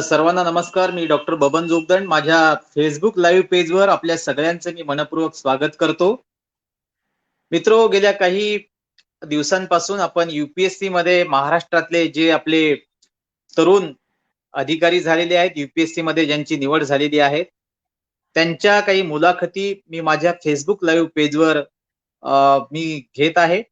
सर्वांना नमस्कार. मी डॉक्टर बबन जोगदंड. माझ्या फेसबुक लाईव्ह पेजवर आपल्या सगळ्यांचं मी मनपूर्वक स्वागत करतो. मित्रो, गेल्या काही दिवसांपासून आपण युपीएससी मध्ये महाराष्ट्रातले जे आपले तरुण अधिकारी झालेले आहेत, युपीएससी मध्ये ज्यांची निवड झालेली आहे, त्यांच्या काही मुलाखती मी माझ्या फेसबुक लाईव्ह पेजवर मी घेत आहे.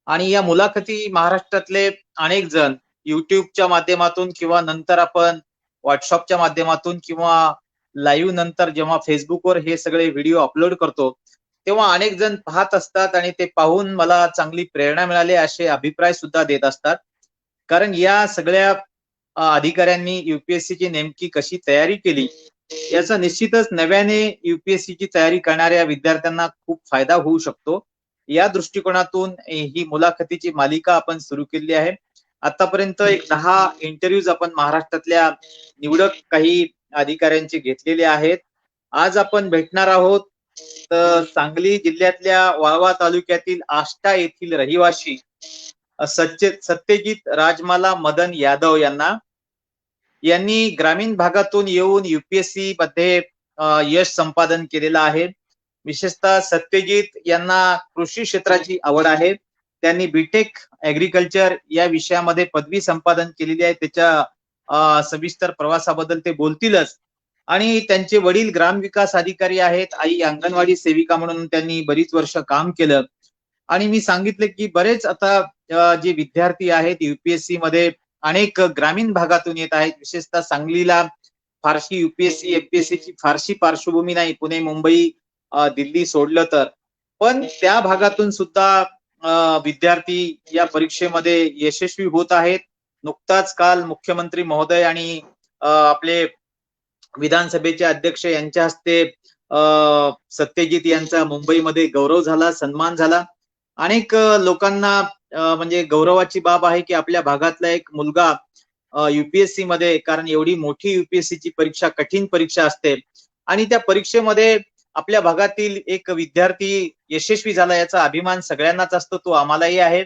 आणि या मुलाखती महाराष्ट्रातले अनेक जण युट्यूबच्या माध्यमातून किंवा नंतर आपण व्हॉट्सअपच्या माध्यमातून किंवा लाईव्ह नंतर जेव्हा फेसबुकवर हे सगळे व्हिडिओ अपलोड करतो तेव्हा अनेक जण पाहत असतात आणि ते पाहून मला चांगली प्रेरणा मिळाली असे अभिप्राय सुद्धा देत असतात. कारण या सगळ्या अधिकाऱ्यांनी युपीएससीची नेमकी कशी तयारी केली याचा निश्चितच नव्याने युपीएससीची तयारी करणाऱ्या विद्यार्थ्यांना खूप फायदा होऊ शकतो. या दृष्टिकोनातून ही मुलाखतीची मालिका आपण सुरू केली आहे. आतापर्यंत एक 10 इंटरव्ह्यूज आपण महाराष्ट्रातल्या निवडक काही अधिकाऱ्यांचे घेतलेले आहेत. आज आपण भेटणार आहोत तर सांगली जिल्ह्यातल्या वाळवा तालुक्यातील आष्टा येथील रहिवासी सत्यजित राजमाला मदन यादव यांनी ग्रामीण भागातून येऊन युपीएससी मध्ये यश संपादन केलेलं आहे. विशेषतः सत्यजित यांना कृषी क्षेत्राची आवड आहे. त्यांनी बीटेक ऍग्रिकल्चर या विषयामध्ये पदवी संपादन केलेली आहे. त्याच्या सविस्तर प्रवासाबद्दल ते बोलतीलच. आणि त्यांचे वडील ग्रामविकास अधिकारी आहेत, आई अंगणवाडी सेविका म्हणून त्यांनी बरीच वर्ष काम केलं. आणि मी सांगितलं की बरेच आता जे विद्यार्थी आहेत युपीएससी मध्ये अनेक ग्रामीण भागातून येत आहेत. विशेषतः सांगलीला फारशी युपीएससी एमपीएससी ची फारशी पार्श्वभूमी नाही, पुणे मुंबई दिल्ली सोडलं तर. पण त्या भागातून सुद्धा विद्यार्थी या परीक्षेमध्ये यशस्वी होत आहेत. नुकताच काल मुख्यमंत्री महोदय आणि आपले विधानसभेचे अध्यक्ष यांच्या हस्ते सत्यजित यांचा मुंबईमध्ये गौरव झाला, सन्मान झाला. अनेक लोकांना म्हणजे गौरवाची बाब आहे की आपल्या भागातला एक मुलगा युपीएससी मध्ये, कारण एवढी मोठी युपीएससी ची परीक्षा कठीण परीक्षा असते आणि त्या परीक्षेमध्ये आपल्या भागातील एक विद्यार्थी यशस्वी झाला याचा अभिमान सगळ्यांनाच असतो. तो आम्हालाही आहे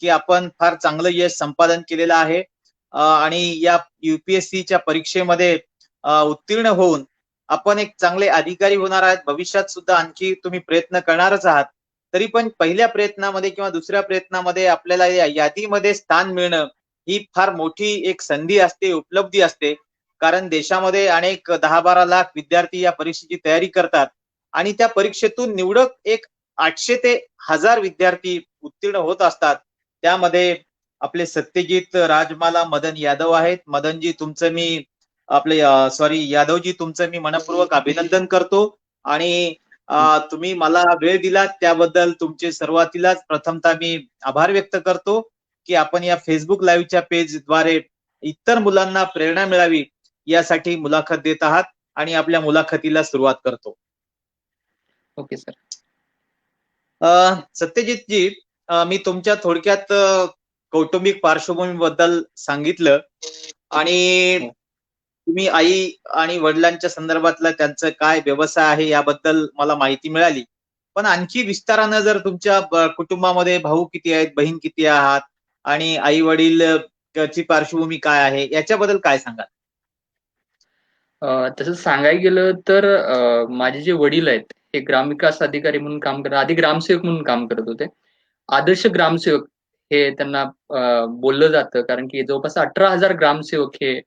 की आपण फार चांगलं यश संपादन केलेलं आहे. आणि या युपीएससीच्या परीक्षेमध्ये उत्तीर्ण होऊन आपण एक चांगले अधिकारी होणार आहात. भविष्यात सुद्धा आणखी तुम्ही प्रयत्न करणारच आहात. तरी पण पहिल्या प्रयत्नामध्ये किंवा दुसऱ्या प्रयत्नामध्ये आपल्याला या यादीमध्ये स्थान मिळणं ही फार मोठी एक संधी असते, उपलब्धी असते. कारण देशामध्ये अनेक 10-12 लाख विद्यार्थी या परीक्षेची तयारी करतात आणि त्या परीक्षेतून निवडक एक 800 ते 1000 विद्यार्थी उत्तीर्ण होत असतात. त्यामध्ये आपले सत्यजित राजमाला मदन यादव आहेत. मदनजी तुमचं मी आपले यादवजी तुमचं मी मनपूर्वक अभिनंदन करतो. आणि तुम्ही मला वेळ दिलात त्याबद्दल तुमचे सुरुवातीलाच प्रथमतः मी आभार व्यक्त करतो की आपण या फेसबुक लाईव्हच्या पेजद्वारे इतर मुलांना प्रेरणा मिळावी यासाठी मुलाखत देत आहात. आणि आपल्या मुलाखतीला सुरुवात करतो. Okay sir. सत्यजितजी, मी तुमच्या थोडक्यात कौटुंबिक पार्श्वभूमीबद्दल सांगितलं आणि तुम्ही आई आणि वडिलांच्या संदर्भातला त्यांचं काय व्यवसाय आहे याबद्दल मला माहिती मिळाली. पण आणखी विस्तारानं जर तुमच्या कुटुंबामध्ये भाऊ किती आहेत, बहीण किती आहात आणि आई वडील ची पार्श्वभूमी काय आहे याच्याबद्दल काय सांगाल? तसं सांगायला गेलं तर माझे जे वडील आहेत हे ग्रामविकास अधिकारी म्हणून काम करत, आधी ग्रामसेवक म्हणून काम करत होते. आदर्श ग्रामसेवक हे त्यांना बोललं जातं, कारण की जवळपास 18,000 ग्रामसेवक हे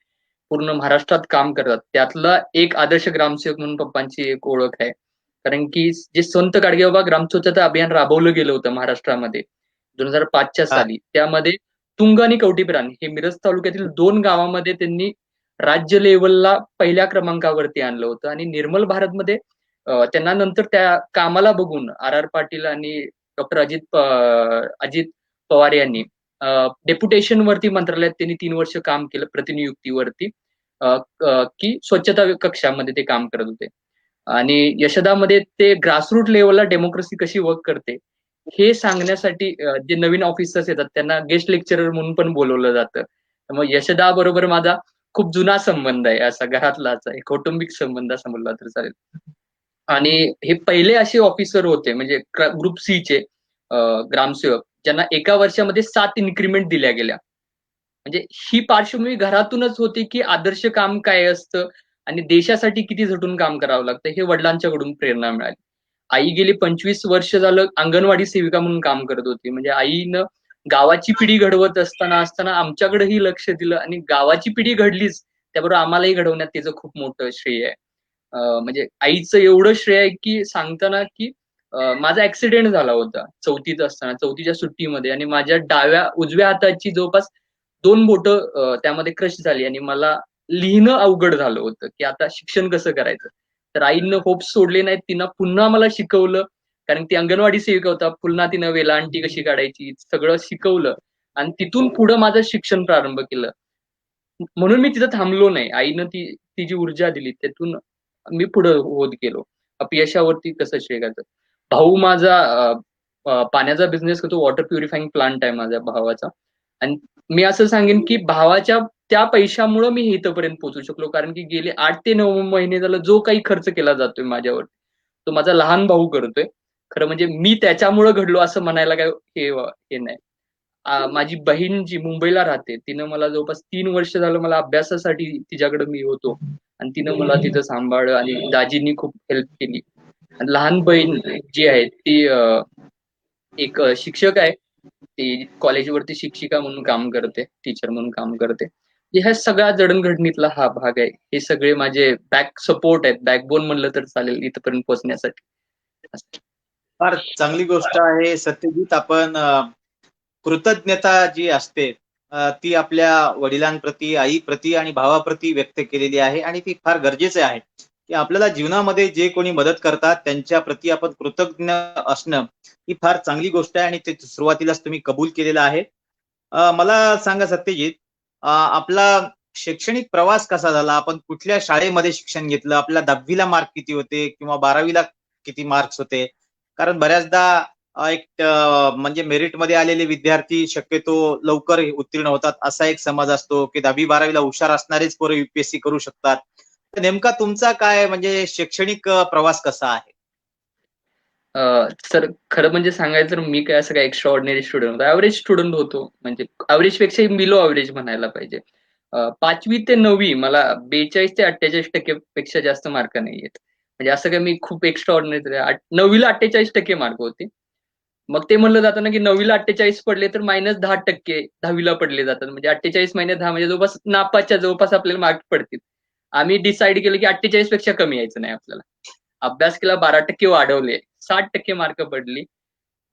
पूर्ण महाराष्ट्रात काम करतात. त्यातला एक आदर्श ग्रामसेवक म्हणून पप्पांची एक ओळख आहे. कारण की जे संत गाडगेबाबा ग्राम स्वच्छता अभियान राबवलं गेलं होतं महाराष्ट्रामध्ये 2005च्या साली, त्यामध्ये तुंग आणि कवठीप्राण हे मिरज तालुक्यातील 2 गावामध्ये त्यांनी राज्य लेवलला पहिल्या क्रमांकावरती आणलं होतं. आणि निर्मल भारतमध्ये त्यांना नंतर त्या कामाला बघून आर पाटील आणि डॉक्टर अजित पवार यांनी डेप्युटेशन वरती मंत्रालयात त्यांनी 3 वर्ष काम केलं प्रतिनियुक्तीवरती, की स्वच्छता कक्षामध्ये ते काम करत होते. आणि यशदामध्ये ते ग्रासरूट लेवलला डेमोक्रेसी कशी वर्क करते हे सांगण्यासाठी जे नवीन ऑफिसर्स येतात त्यांना गेस्ट लेक्चरर म्हणून पण बोलवलं जातं. मग यशदा बरोबर माझा खूप जुना संबंध आहे, असा घरातलाच आहे, कौटुंबिक संबंध असं म्हणलं तर चालेल. आणि हे पहिले असे ऑफिसर होते म्हणजे ग्रुप सी चे ग्रामसेवक ज्यांना एका वर्षामध्ये 7 इन्क्रिमेंट दिल्या गेल्या. म्हणजे ही पार्श्वभूमी घरातूनच होती, की आदर्श काम काय असतं आणि देशासाठी किती झटून काम करावं लागतं, हे वडिलांच्याकडून प्रेरणा मिळाली. आई गेली 25 वर्ष झालं अंगणवाडी सेविका म्हणून काम करत होती. म्हणजे आईनं गावाची पिढी घडवत असताना आमच्याकडेही लक्ष दिलं आणि गावाची पिढी घडलीच, त्याबरोबर आम्हालाही घडवण्यात तिचं खूप मोठं श्रेय आहे. म्हणजे आईचं एवढं श्रेय आहे, की सांगताना, की माझा ॲक्सिडेंट झाला होता 4थीत असताना, 4थीच्या सुट्टीमध्ये आणि माझ्या उजव्या हाताची जवळपास 2 बोटं त्यामध्ये क्रश झाली आणि मला लिहिणं अवघड झालं होतं, की आता शिक्षण कसं करायचं? तर आईनं होप्स सोडले नाहीत. तिनं पुन्हा मला शिकवलं. कारण ती अंगणवाडी सेविका होता. पुन्हा तिनं वेलांटी कशी काढायची सगळं शिकवलं आणि तिथून पुढं माझं शिक्षण प्रारंभ केलं. म्हणून मी तिथं थांबलो नाही. आईनं ती जी ऊर्जा दिली त्यातून मी पुढं होत गेलो. अपयशावरती कसं शेकायचं. भाऊ माझा अ, अ, पाण्याचा बिझनेस करतो. वॉटर प्युरिफायिंग प्लांट आहे माझ्या भावाचा आणि मी असं सांगेन, की भावाच्या त्या पैशामुळं मी इथपर्यंत पोहोचू शकलो. कारण की गेले 8 ते 9 महिने झालं जो काही खर्च केला जातोय माझ्यावर, तो माझा लहान भाऊ करतोय. खरं म्हणजे मी त्याच्यामुळं घडलो असं म्हणायला काही हे नाही. माझी बहीण जी मुंबईला राहते, तिनं मला जवळपास 3 वर्ष झालं मला अभ्यासासाठी तिच्याकडे मी होतो आणि तिनं मला तिथं सांभाळलं आणि दाजींनी खूप हेल्प केली. आणि लहान बहीण जी आहे ती एक शिक्षक आहे. ती कॉलेजवरती शिक्षिका म्हणून काम करते, टीचर म्हणून काम करते. ह्या सगळ्या जडणघडणीतला हा भाग आहे. हे सगळे माझे बॅक सपोर्ट आहेत. बॅकबोन म्हणलं तर चालेल इथपर्यंत पोहोचण्यासाठी. असं. फार चांगली गोष्ट आहे सत्यजित. आपण कृतज्ञता जी असते ती आपल्या वडिलांप्रती, आईप्रती आणि भावाप्रती व्यक्त केलेली आहे आणि ती फार गरजेचे आहे, की आपल्याला जीवनामध्ये जे कोणी मदत करतात त्यांच्या प्रती आपण कृतज्ञ असणं ही फार चांगली गोष्ट आहे आणि ते सुरुवातीलाच तुम्ही कबूल केलेलं आहे. मला सांगा सत्यजित, आपला शैक्षणिक प्रवास कसा झाला? आपण कुठल्या शाळेमध्ये शिक्षण घेतलं? आपल्याला 10वीला मार्क किती होते किंवा 12वीला किती मार्क्स होते? कारण बऱ्याचदा म्हणजे मेरिटमध्ये आलेले विद्यार्थी शक्यतो लवकर उत्तीर्ण होतात असा एक समज असतो, की 10वी-12वीला हुशार असणारेच पोरं UPSC करू शकतात. तर नेमका तुमचा काय म्हणजे शैक्षणिक प्रवास कसा आहे? सर खरं म्हणजे सांगायचं तर मी काय असं काही एक्स्ट्रा ऑर्डिनरी स्टुडंट होतो. ॲव्हरेज स्टुडंट होतो. म्हणजे ॲव्हरेजपेक्षा बिलो ॲव्हरेज म्हणायला पाहिजे. 5वी ते 9वी मला 42% ते 48% पेक्षा जास्त मार्क नाहीयेत. म्हणजे असं काही मी खूप एक्स्ट्रा ऑर्डिनरी 9वीला 48% मार्क होते. मग ते म्हणलं जातं ना, की 9वीला 48 पडले तर -10% 10वीला पडले जातात. म्हणजे 48 मायनस 10 म्हणजे जवळपास नापासच्या जवळपास आपल्याला मार्क पडतील. आम्ही डिसाईड केलं, की 48 पेक्षा कमी यायचं नाही आपल्याला. अभ्यास केला 12% वाढवले. 60% मार्क पडली.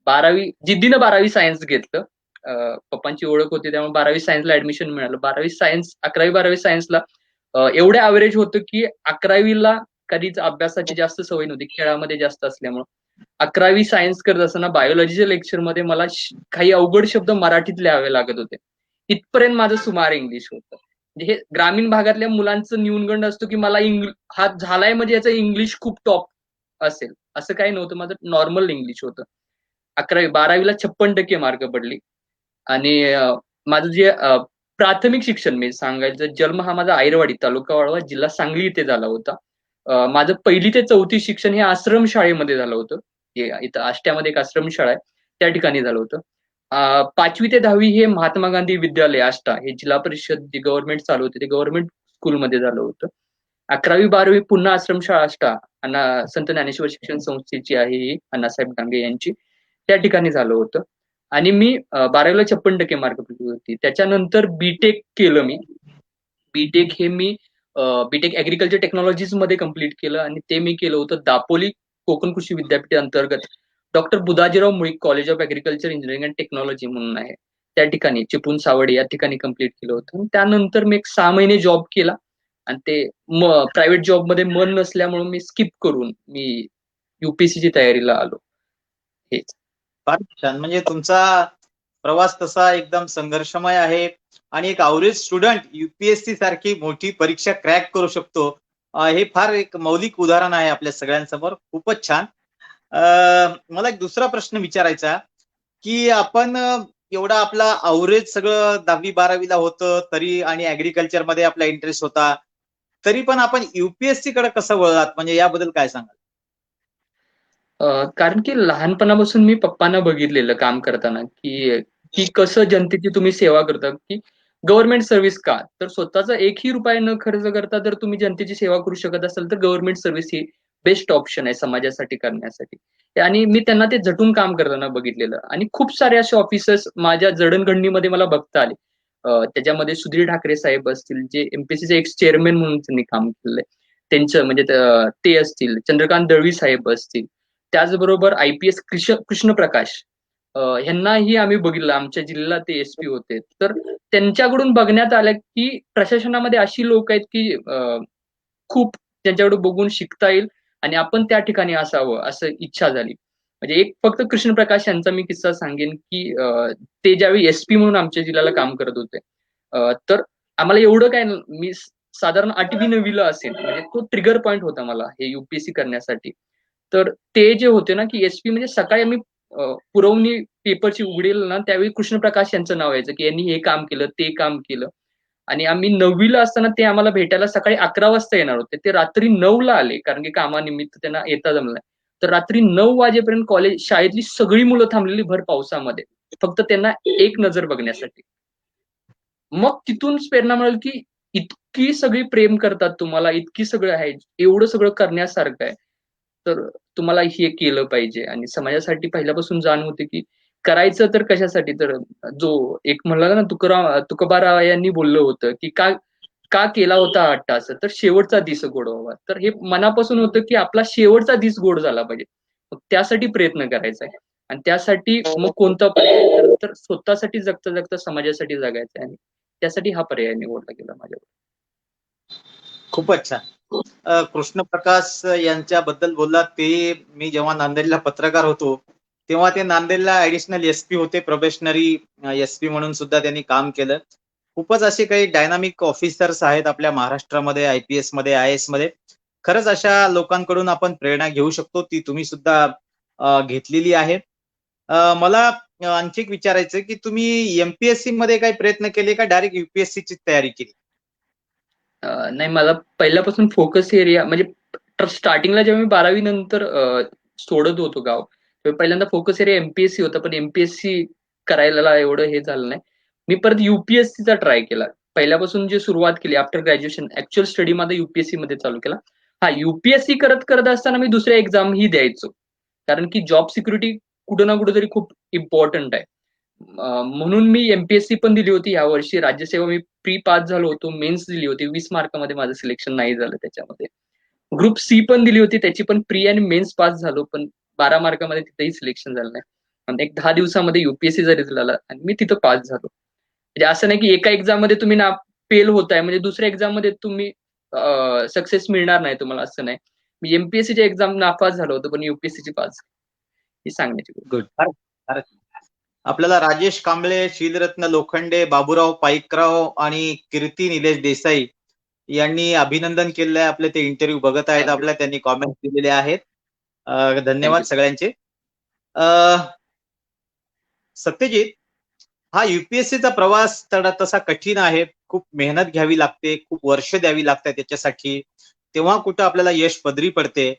12वी जिद्दीनं 12वी सायन्स घेतलं. पप्पांची ओळख होती त्यामुळे 12वी सायन्सला ॲडमिशन मिळालं. 12वी सायन्स 11वी-12वी सायन्सला एवढं ॲव्हरेज होतं, की 11वीला कधीच अभ्यासाची जास्त सवय नव्हती. खेळामध्ये जास्त असल्यामुळं. 11वी सायन्स करत असताना बायोलॉजीच्या लेक्चरमध्ये मला काही अवघड शब्द मराठीत लिहावे लागत होते. इथपर्यंत माझं सुमार इंग्लिश होतं. म्हणजे हे ग्रामीण भागातल्या मुलांचं न्यूनगंड असतो, की मला हा झालाय म्हणजे याचं इंग्लिश खूप टॉप असेल. असं काही नव्हतं. माझं नॉर्मल इंग्लिश होतं. 11वी 12वीला 56% मार्क पडली आणि माझं जे प्राथमिक शिक्षण मी सांगायचं जन्म हा माझा ऐरवाडी, तालुका वाळवा, जिल्हा सांगली इथे झाला होता. माझं 1ली ते 4थी शिक्षण हे आश्रम शाळेमध्ये झालं होतं. हे इथं आष्ट्यामध्ये एक आश्रमशाळा आहे, त्या ठिकाणी झालं होतं. 5वी ते 10वी हे महात्मा गांधी विद्यालय आष्टा हे जिल्हा परिषद जे गव्हर्नमेंट चालू होते, ते गव्हर्नमेंट स्कूलमध्ये झालं होतं. 11वी-12वी पुन्हा आश्रमशाळा आष्टा संत ज्ञानेश्वर शिक्षण संस्थेची आहे ही अण्णासाहेब डांगे यांची. त्या ठिकाणी झालं होतं आणि मी 12वीला 56% मार्क पडली होती. त्याच्यानंतर केलं मी. हे मी बी-टेक ॲग्रीकल्चर टेक्नॉलॉजीजमध्ये कंप्लीट केलं आणि ते मी केलं होतं दापोली कोकण कृषी विद्यापीठ अंतर्गत doctor Budhajirao Mulik college of agriculture engineering and technology म्हणून आहे. त्या ठिकाणी चिपळूण सावडी या ठिकाणी कंप्लीट केलं होतं. त्यानंतर मी एक 6 महिने जॉब केला आणि ते प्रायव्हेट जॉबमध्ये मन नसल्यामुळे मी स्किप करून मी यू-पी-एस-सीची तयारीला आलो. हेच. फार छान. म्हणजे तुमचा प्रवास तसा एकदम संघर्षमय आहे आणि एक अवरेज स्टुडंट UPSC सारखी मोठी परीक्षा क्रॅक करू शकतो. हे फार एक मौलिक उदाहरण आहे आपल्या सगळ्यांसमोर. खूपच छान. मला एक दुसरा प्रश्न विचारायचा की आपण एवढा आपला अवरेज सगळं 10वी-12वीला होतं तरी आणि ऍग्रिकल्चर मध्ये आपला इंटरेस्ट होता, तरी पण आपण युपीएससी कडे कसं वळलात, म्हणजे याबद्दल काय सांगाल? कारण की लहानपणापासून मी पप्पांना बघितलेलं काम करताना, की कसं जनतेची तुम्ही सेवा करता, की गव्हर्नमेंट सर्व्हिस का? तर स्वतःचा एकही रुपया न खर्च करता जर तुम्ही जनतेची सेवा करू शकत असाल, तर गव्हर्नमेंट सर्व्हिस ही बेस्ट ऑप्शन आहे समाजासाठी करण्यासाठी. आणि मी त्यांना ते झटून काम करताना बघितलेलं आणि खूप सारे असे ऑफिसर्स माझ्या जडणघडणीमध्ये मला बघता आले. त्याच्यामध्ये सुधीर ठाकरे साहेब असतील, जे एमपीएससीचे एक्स चेअरमन म्हणून त्यांनी काम केलंय. त्यांचं म्हणजे ते असतील, चंद्रकांत दळवी साहेब असतील. त्याचबरोबर आयपीएस कृष्णप्रकाश ह्यांनाही आम्ही बघितलं. आमच्या जिल्ह्याला ते एसपी होते. तर त्यांच्याकडून बघण्यात आलं, की प्रशासनामध्ये अशी लोक आहेत, की खूप त्यांच्याकडे बघून शिकता येईल आणि आपण त्या ठिकाणी असावं, असं इच्छा झाली. म्हणजे एक फक्त कृष्णप्रकाश यांचा मी किस्सा सांगेन, की ते ज्यावेळी एसपी म्हणून आमच्या जिल्ह्याला काम करत होते. तर आम्हाला एवढं काय मी साधारण 8वी-9वीला असेल. म्हणजे तो ट्रिगर पॉइंट होता मला हे यूपीएससी करण्यासाठी. तर ते जे होते ना, की एसपी म्हणजे सकाळी आम्ही पुरवणी पेपरची उघडेल ना, त्यावेळी कृष्णप्रकाश यांचं नाव यायचं, की यांनी हे काम केलं, ते काम केलं. आणि आम्ही 9वीला असताना ते आम्हाला भेटायला सकाळी 11 वाजता येणार होते. ते रात्री 9ला आले, कारण की कामानिमित्त त्यांना येता जमलं नाही. तर रात्री 9 वाजेपर्यंत शाळेतली सगळी मुलं थांबलेली भर पावसामध्ये. फक्त त्यांना एक नजर बघण्यासाठी. मग तिथूनच प्रेरणा मिळेल, की इतकी सगळी प्रेम करतात तुम्हाला, इतकी सगळं आहे, एवढं सगळं करण्यासारखं आहे. तर तुम्हाला हे केलं पाहिजे आणि समाजासाठी पहिल्यापासून जाण होते, की करायचं तर कशासाठी? तर जो एक म्हणला ना तुकोबाराव यांनी बोललं होतं, की का का केला होता अट्टास? तर शेवटचा दिस गोड व्हावा. तर हे मनापासून होतं, की आपला शेवटचा दिस गोड झाला पाहिजे. मग त्यासाठी प्रयत्न करायचा आहे आणि त्यासाठी मग कोणता पर्याय? तर स्वतःसाठी जगता-जगता समाजासाठी जगायचं आहे आणि त्यासाठी हा पर्याय निवडला गेला माझ्यावर. खूपच छान. कृष्णप्रकाश यांच्याबद्दल बोललात, ते मी जेव्हा नांदेडला पत्रकार होतो, तेव्हा ते नांदेडला ऍडिशनल एसपी होते, प्रोबेशनरी एसपी म्हणून सुद्धा त्यांनी काम केलं. खूपच असे काही डायनामिक ऑफिसर्स आहेत आपल्या महाराष्ट्रामध्ये, आयपीएस मध्ये, आय एस मध्ये. खरंच अशा लोकांकडून आपण प्रेरणा घेऊ शकतो, ती तुम्ही सुद्धा घेतलेली आहे. मला आणखी एक विचारायचं की तुम्ही एमपीएससी मध्ये काही प्रयत्न केले का डायरेक्ट युपीएससी ची तयारी केली? नाही मला पहिल्यापासून फोकस एरिया म्हणजे स्टार्टिंगला जेव्हा मी 12वी नंतर सोडत होतो गाव, तेव्हा पहिल्यांदा फोकस एरिया एमपीएससी होता. पण एमपीएससी करायला एवढं हे झालं नाही. मी परत युपीएससीचा ट्राय केला. पहिल्यापासून जी सुरुवात केली आफ्टर ग्रॅज्युएशन ऍक्च्युअल स्टडी मध्ये युपीएससी मध्ये चालू केला. हा युपीएससी करत करत असताना मी दुसऱ्या एक्झाम ही द्यायचो. कारण की जॉब सिक्युरिटी कुठं ना कुठं तरी खूप इम्पॉर्टंट आहे. म्हणून मी एमपीएससी पण दिली होती यावर्षी. राज्यसेवा मी प्री पास झालो होतो. मेन्स दिली होती. 20 मार्कामध्ये माझं सिलेक्शन नाही झालं त्याच्यामध्ये. ग्रुप सी पण दिली होती. त्याची पण प्री आणि मेन्स पास झालो. पण 12 मार्कामध्ये तिथेही सिलेक्शन झालं नाही. आणि एक 10 दिवसामध्ये युपीएससीचा रिझल्ट आला आणि मी तिथं पास झालो. म्हणजे असं नाही की एका एक्झाम मध्ये तुम्ही फेल होताय म्हणजे दुसऱ्या एक्झाम मध्ये तुम्ही सक्सेस मिळणार नाही तुम्हाला, असं नाही. मी एमपीएससीच्या एक्झाम नापास झालो होतो, पण युपीएससीची पास ही सांगण्याची गोष्ट. गुड. आपल्याला राजेश कांबळे, शीलरत्न लोखंडे, बाबूराव पाईकराव आणि कीर्ती निलेश देसाई यांनी अभिनंदन केलेलं आहे. आपले ते इंटरव्ह्यू बघत आहेत आपल्या, त्यांनी कॉमेंट दिलेले आहेत. धन्यवाद थँक्यू. सगळ्यांचे. सत्यजित, हा युपीएससीचा प्रवास तसा कठीण आहे. खूप मेहनत घ्यावी लागते, खूप वर्ष द्यावी लागतात त्याच्यासाठी. तेव्हा कुठं आपल्याला यश पदरी पडते.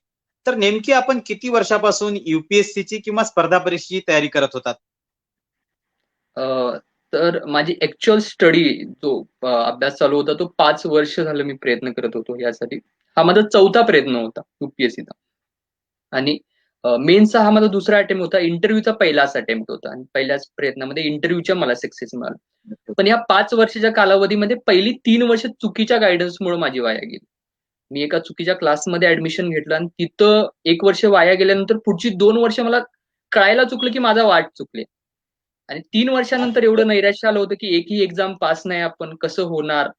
तर नेमकी आपण किती वर्षापासून युपीएससीची किंवा स्पर्धा परीक्षेची तयारी करत होतात? तर माझी ऍक्च्युअल स्टडी जो अभ्यास चालू होता तो 5 वर्ष झालं मी प्रयत्न करत होतो यासाठी. हा माझा 4था प्रयत्न होता युपीएससीचा. आणि मेन्सचा हा माझा दुसरा अटेम्प्ट होता. इंटरव्ह्यूचा पहिलाच अटेम्प्ट होता आणि पहिल्याच प्रयत्नामध्ये इंटरव्ह्यूच्या मला सक्सेस मिळाला. पण या 5 वर्षाच्या कालावधीमध्ये पहिली 3 वर्ष चुकीच्या गायडन्समुळे माझी वाया गेली. मी एका चुकीच्या क्लासमध्ये ऍडमिशन घेतलं आणि तिथं 1 वर्ष वाया गेल्यानंतर पुढची 2 वर्ष मला कळायला चुकलं की माझा वाट चुकले. आणि 3 वर्षानंतर एवढं नैराश्य आलं होतं की एकही एक्झाम पास नाही, आपण कसं होणार?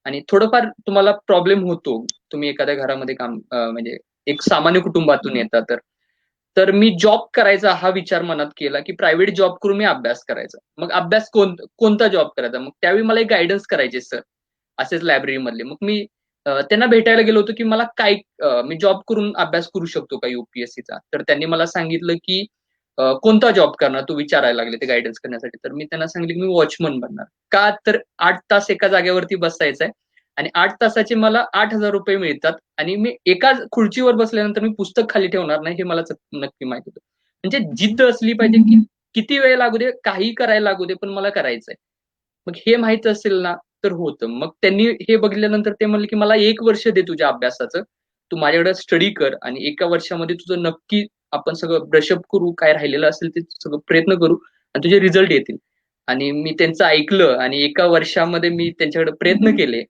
आणि थोडंफार तुम्हाला प्रॉब्लेम होतो. तुम्ही एखाद्या घरामध्ये काम म्हणजे एक सामान्य कुटुंबातून येता तर. तर मी जॉब करायचा हा विचार मनात केला, की प्रायव्हेट जॉब करून मी अभ्यास करायचा. मग अभ्यास कोणता जॉब करायचा? मग त्यावेळी मला एक गाईडन्स करायचे सर, असेच लायब्ररीमधले. मग मी त्यांना भेटायला गेलो होतो, की मला काय मी जॉब करून अभ्यास करू शकतो का UPSCचा? तर त्यांनी मला सांगितलं, की कोणता जॉब करणार? तू विचारायला लागले ते गाईडन्स करण्यासाठी. तर मी त्यांना सांगितलं, की मी वॉचमन बनणार. का? तर 8 तास एका जागेवरती बसायचंय आणि 8 तासाचे मला ₹8,000 मिळतात आणि मी एका खुर्चीवर बसल्यानंतर मी पुस्तक खाली ठेवणार नाही, हे मला नक्की माहित होतं. म्हणजे जिद्द असली पाहिजे, की किती वेळ लागू दे, काहीही करायला लागू दे, पण मला करायचंय. मग हे माहीत असेल ना, तर होतं. मग त्यांनी हे बघितल्यानंतर ते म्हणले, की "मला 1 वर्ष दे तुझ्या अभ्यासाचं. तू माझ्याकडे स्टडी कर आणि एका वर्षामध्ये तुझं नक्की आपण सगळं ब्रशअप करू. काय राहिलेलं असेल ते सगळं प्रयत्न करू आणि तुझे रिझल्ट येतील." आणि मी त्यांचं ऐकलं आणि एका वर्षामध्ये मी त्यांच्याकडे प्रयत्न केले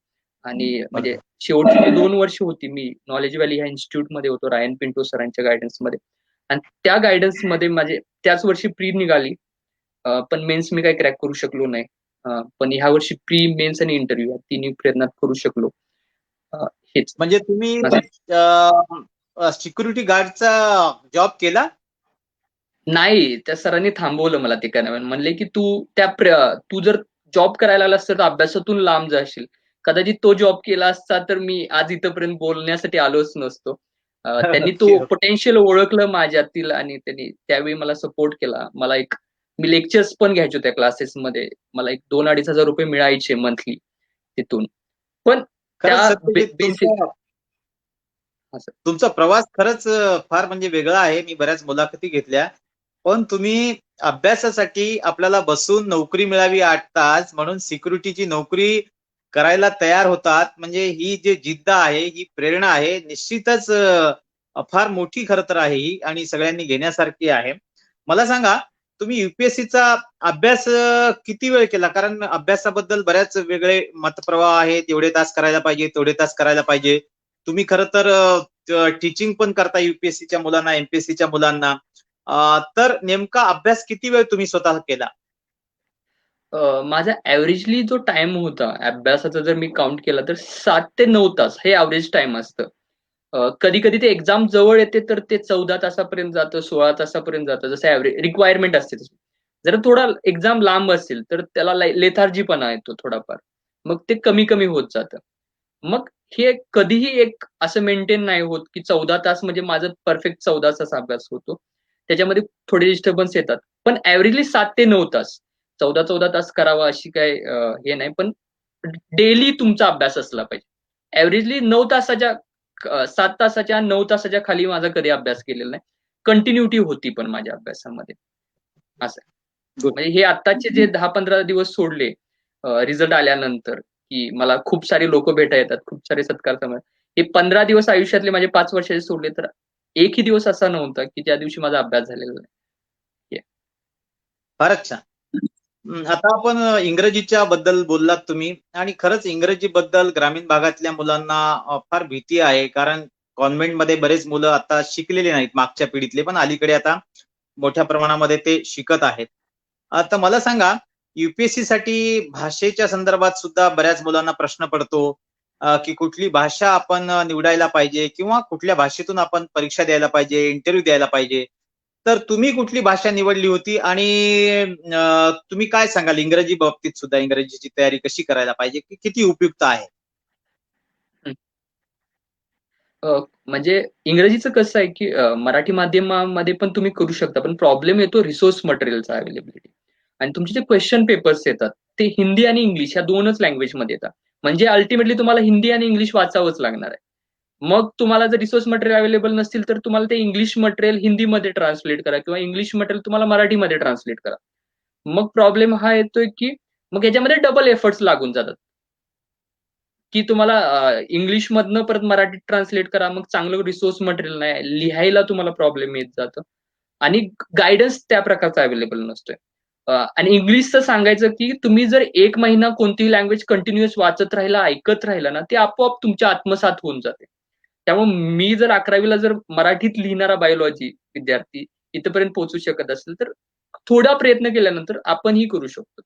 आणि म्हणजे बरोबर. शेवटची जी 2 वर्ष होती मी नॉलेज व्हॅली ह्या इन्स्टिट्यूटमध्ये होतो रायन पिंटो सरांच्या गाईडन्समध्ये आणि त्या गाईडन्समध्ये माझे त्याच वर्षी प्री निघाली. पण मेन्स मी काही क्रॅक करू शकलो नाही. पण ह्या वर्षी प्री, मेन्स आणि इंटरव्ह्यू या तिन्ही प्रयत्नात करू शकलो. अ, हेच म्हणजे तुम्ही असं. सिक्युरिटी गार्डचा जॉब केला? नाही, त्या सरांनी थांबवलं मला ते करायला. म्हणले, की तू जर जॉब करायला लागलास तर अभ्यासातून लांब जाशील. कदाचित तो जॉब केला असता तर मी आज इथपर्यंत बोलण्यासाठी आलोच नसतो. त्यांनी ओके, तो ओके. पोटेन्शियल ओळखलं माझ्यातील आणि त्यांनी त्यावेळी मला सपोर्ट केला. मी लेक्चर्स पण घ्यायचो त्या क्लासेसमध्ये. मला एक ₹2,000-2,500 मिळायचे मंथली तिथून. पण खरंच त्या सत्यजित बेसिक असं. तुमचा प्रवास खरंच फार म्हणजे वेगळा आहे. मी बऱ्याच मुलाखती घेतल्या. पण तुम्ही अभ्यासासाठी आपल्याला बसून नोकरी मिळावी 8 तास म्हणून सिक्युरिटीची नोकरी करायला तयार होतात. म्हणजे ही जी जिद्द आहे, ही प्रेरणा आहे. निश्चितच फार मोठी खरं तर आहे ही आणि सगळ्यांनी घेण्यासारखी आहे. मला सांगा, तुम्ही UPSCचा अभ्यास किती वेळ केला? कारण अभ्यासाबद्दल बऱ्याच वेगळे मतप्रवाह आहेत. एवढे तास करायला पाहिजे, तेवढे तास करायला पाहिजे. तुम्ही खरं तर टीचिंग पण करता UPSCच्या मुलांना, MPSCच्या मुलांना. तर नेमका अभ्यास किती वेळ तुम्ही स्वतः केला? माझा एव्हरेजली जो टाईम होता अभ्यासाचा जर मी काउंट केला तर 7 ते 9 तास हे एव्हरेज टाईम असतं. कधी-कधी ते एक्झाम जवळ येते तर ते 14 तासापर्यंत जातं, 16 तासापर्यंत जातं. जसं रिक्वायरमेंट असते तशी. जर थोडा एक्झाम लांब असेल तर त्याला लेथार्जीपणा येतो थोडाफार. मग ते कमी-कमी होत जातं. मग हे कधीही एक असं मेंटेन नाही होत, की 14 तास म्हणजे माझं परफेक्ट 14 तास अभ्यास होतो. त्याच्यामध्ये थोडे डिस्टर्बन्स येतात. पण एव्हरेजली 7 ते 9 तास. 14-14 तास करावा अशी काही हे नाही. पण डेली तुमचा अभ्यास असला पाहिजे. एव्हरेजली 9 तासाच्या 7 तासाच्या 9 तासाच्या खाली माझा कधी अभ्यास केलेला नाही. कंटिन्यूटी होती पण माझ्या अभ्यासामध्ये. असं. गुड. म्हणजे हे आत्ताचे जे 10-15 दिवस सोडले रिझल्ट आल्यानंतर, की मला खूप सारे लोकं भेटायला येतात, खूप सारे सत्कार समारंभ. हे 15 दिवस आयुष्यातले माझे 5 वर्षाचे सोडले तर एकही दिवस असा नव्हता, की त्या दिवशी माझा अभ्यास झालेला नाही. हे. फारच छान. आता आपण इंग्रजीच्या बद्दल बोललात तुम्ही आणि खरंच इंग्रजीबद्दल ग्रामीण भागातल्या मुलांना फार भीती आहे. कारण कॉन्व्हेंटमध्ये बरेच मुलं आता शिकलेले नाहीत मागच्या पिढीतले, पण अलीकडे आता मोठ्या प्रमाणामध्ये ते शिकत आहेत. आता मला सांगा, साठी भाषेच्या संदर्भात सुद्धा बऱ्याच मुलांना प्रश्न पडतो, की कुठली भाषा आपण निवडायला पाहिजे किंवा कुठल्या भाषेतून आपण परीक्षा द्यायला पाहिजे, इंटरव्ह्यू द्यायला पाहिजे. तर तुम्ही कुठली भाषा निवडली होती आणि तुम्ही काय सांगाल इंग्रजी बाबतीत सुद्धा इंग्रजीची तयारी कशी करायला पाहिजे, की किती उपयुक्त आहे? हं. म्हणजे इंग्रजीचं कसं आहे, की मराठी माध्यमामध्ये पण तुम्ही करू शकता. पण प्रॉब्लेम येतो रिसोर्स मटेरियलचा अवेलेबिलिटी. आणि तुमचे जे क्वेशन पेपर्स येतात, ते हिंदी आणि इंग्लिश ह्या 2च लँग्वेजमध्ये येतात. म्हणजे अल्टिमेटली तुम्हाला हिंदी आणि इंग्लिश वाचावंच लागणार आहे. मग तुम्हाला जर रिसोर्स मटेरियल अवेलेबल नसतील, तर तुम्हाला ते इंग्लिश मटेरियल हिंदीमध्ये ट्रान्सलेट करा किंवा इंग्लिश मटेरियल तुम्हाला मराठीमध्ये ट्रान्सलेट करा. मग प्रॉब्लेम हा येतोय, की मग याच्यामध्ये डबल एफर्ट्स लागून जातात. की तुम्हाला इंग्लिशमधनं परत मराठीत ट्रान्सलेट करा. मग चांगलं रिसोर्स मटेरियल नाही. लिहायला तुम्हाला प्रॉब्लेम येत जातं आणि गाईडन्स त्या प्रकारचा अवेलेबल नसतोय. आणि इंग्लिशचं सांगायचं की तुम्ही जर 1 महिना कोणतीही लँग्वेज कंटिन्युअस वाचत राहिला, ऐकत राहिला ना, ते आपोआप तुमच्या आत्मसात होऊन जाते. त्यामुळे मी जर 11वी जर मराठीत लिहिणारा बायोलॉजी विद्यार्थी इथपर्यंत पोहोचू शकत असेल, तर थोडा प्रयत्न केल्यानंतर आपणही करू शकतो.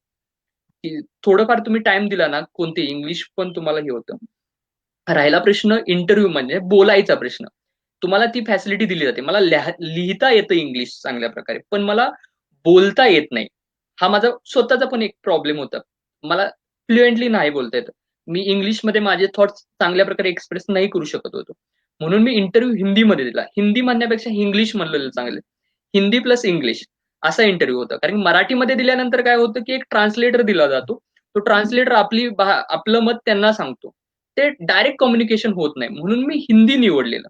की थोडंफार तुम्ही टाईम दिला ना, कोणते इंग्लिश पण तुम्हाला हे होतं. राहिला प्रश्न इंटरव्ह्यू म्हणजे बोलायचा प्रश्न. तुम्हाला ती फॅसिलिटी दिली जाते. मला लिहिता येतं इंग्लिश चांगल्या प्रकारे, पण मला बोलता येत नाही. हा माझा स्वतःचा पण एक प्रॉब्लेम होता. मला फ्लुएंटली नाही बोलता येत. मी इंग्लिशमध्ये माझे थॉट्स चांगल्या प्रकारे एक्सप्रेस नाही करू शकत होतो. म्हणून मी इंटरव्ह्यू हिंदीमध्ये दिला. हिंदी म्हणण्यापेक्षा इंग्लिश म्हणलेलं चांगलं. हिंदी प्लस इंग्लिश असा इंटरव्ह्यू होता. कारण मराठीमध्ये दिल्यानंतर काय होतं की एक ट्रान्सलेटर दिला जातो. तो ट्रान्सलेटर आपलं मत त्यांना सांगतो. ते डायरेक्ट कम्युनिकेशन होत नाही. म्हणून मी हिंदी निवडलेलं.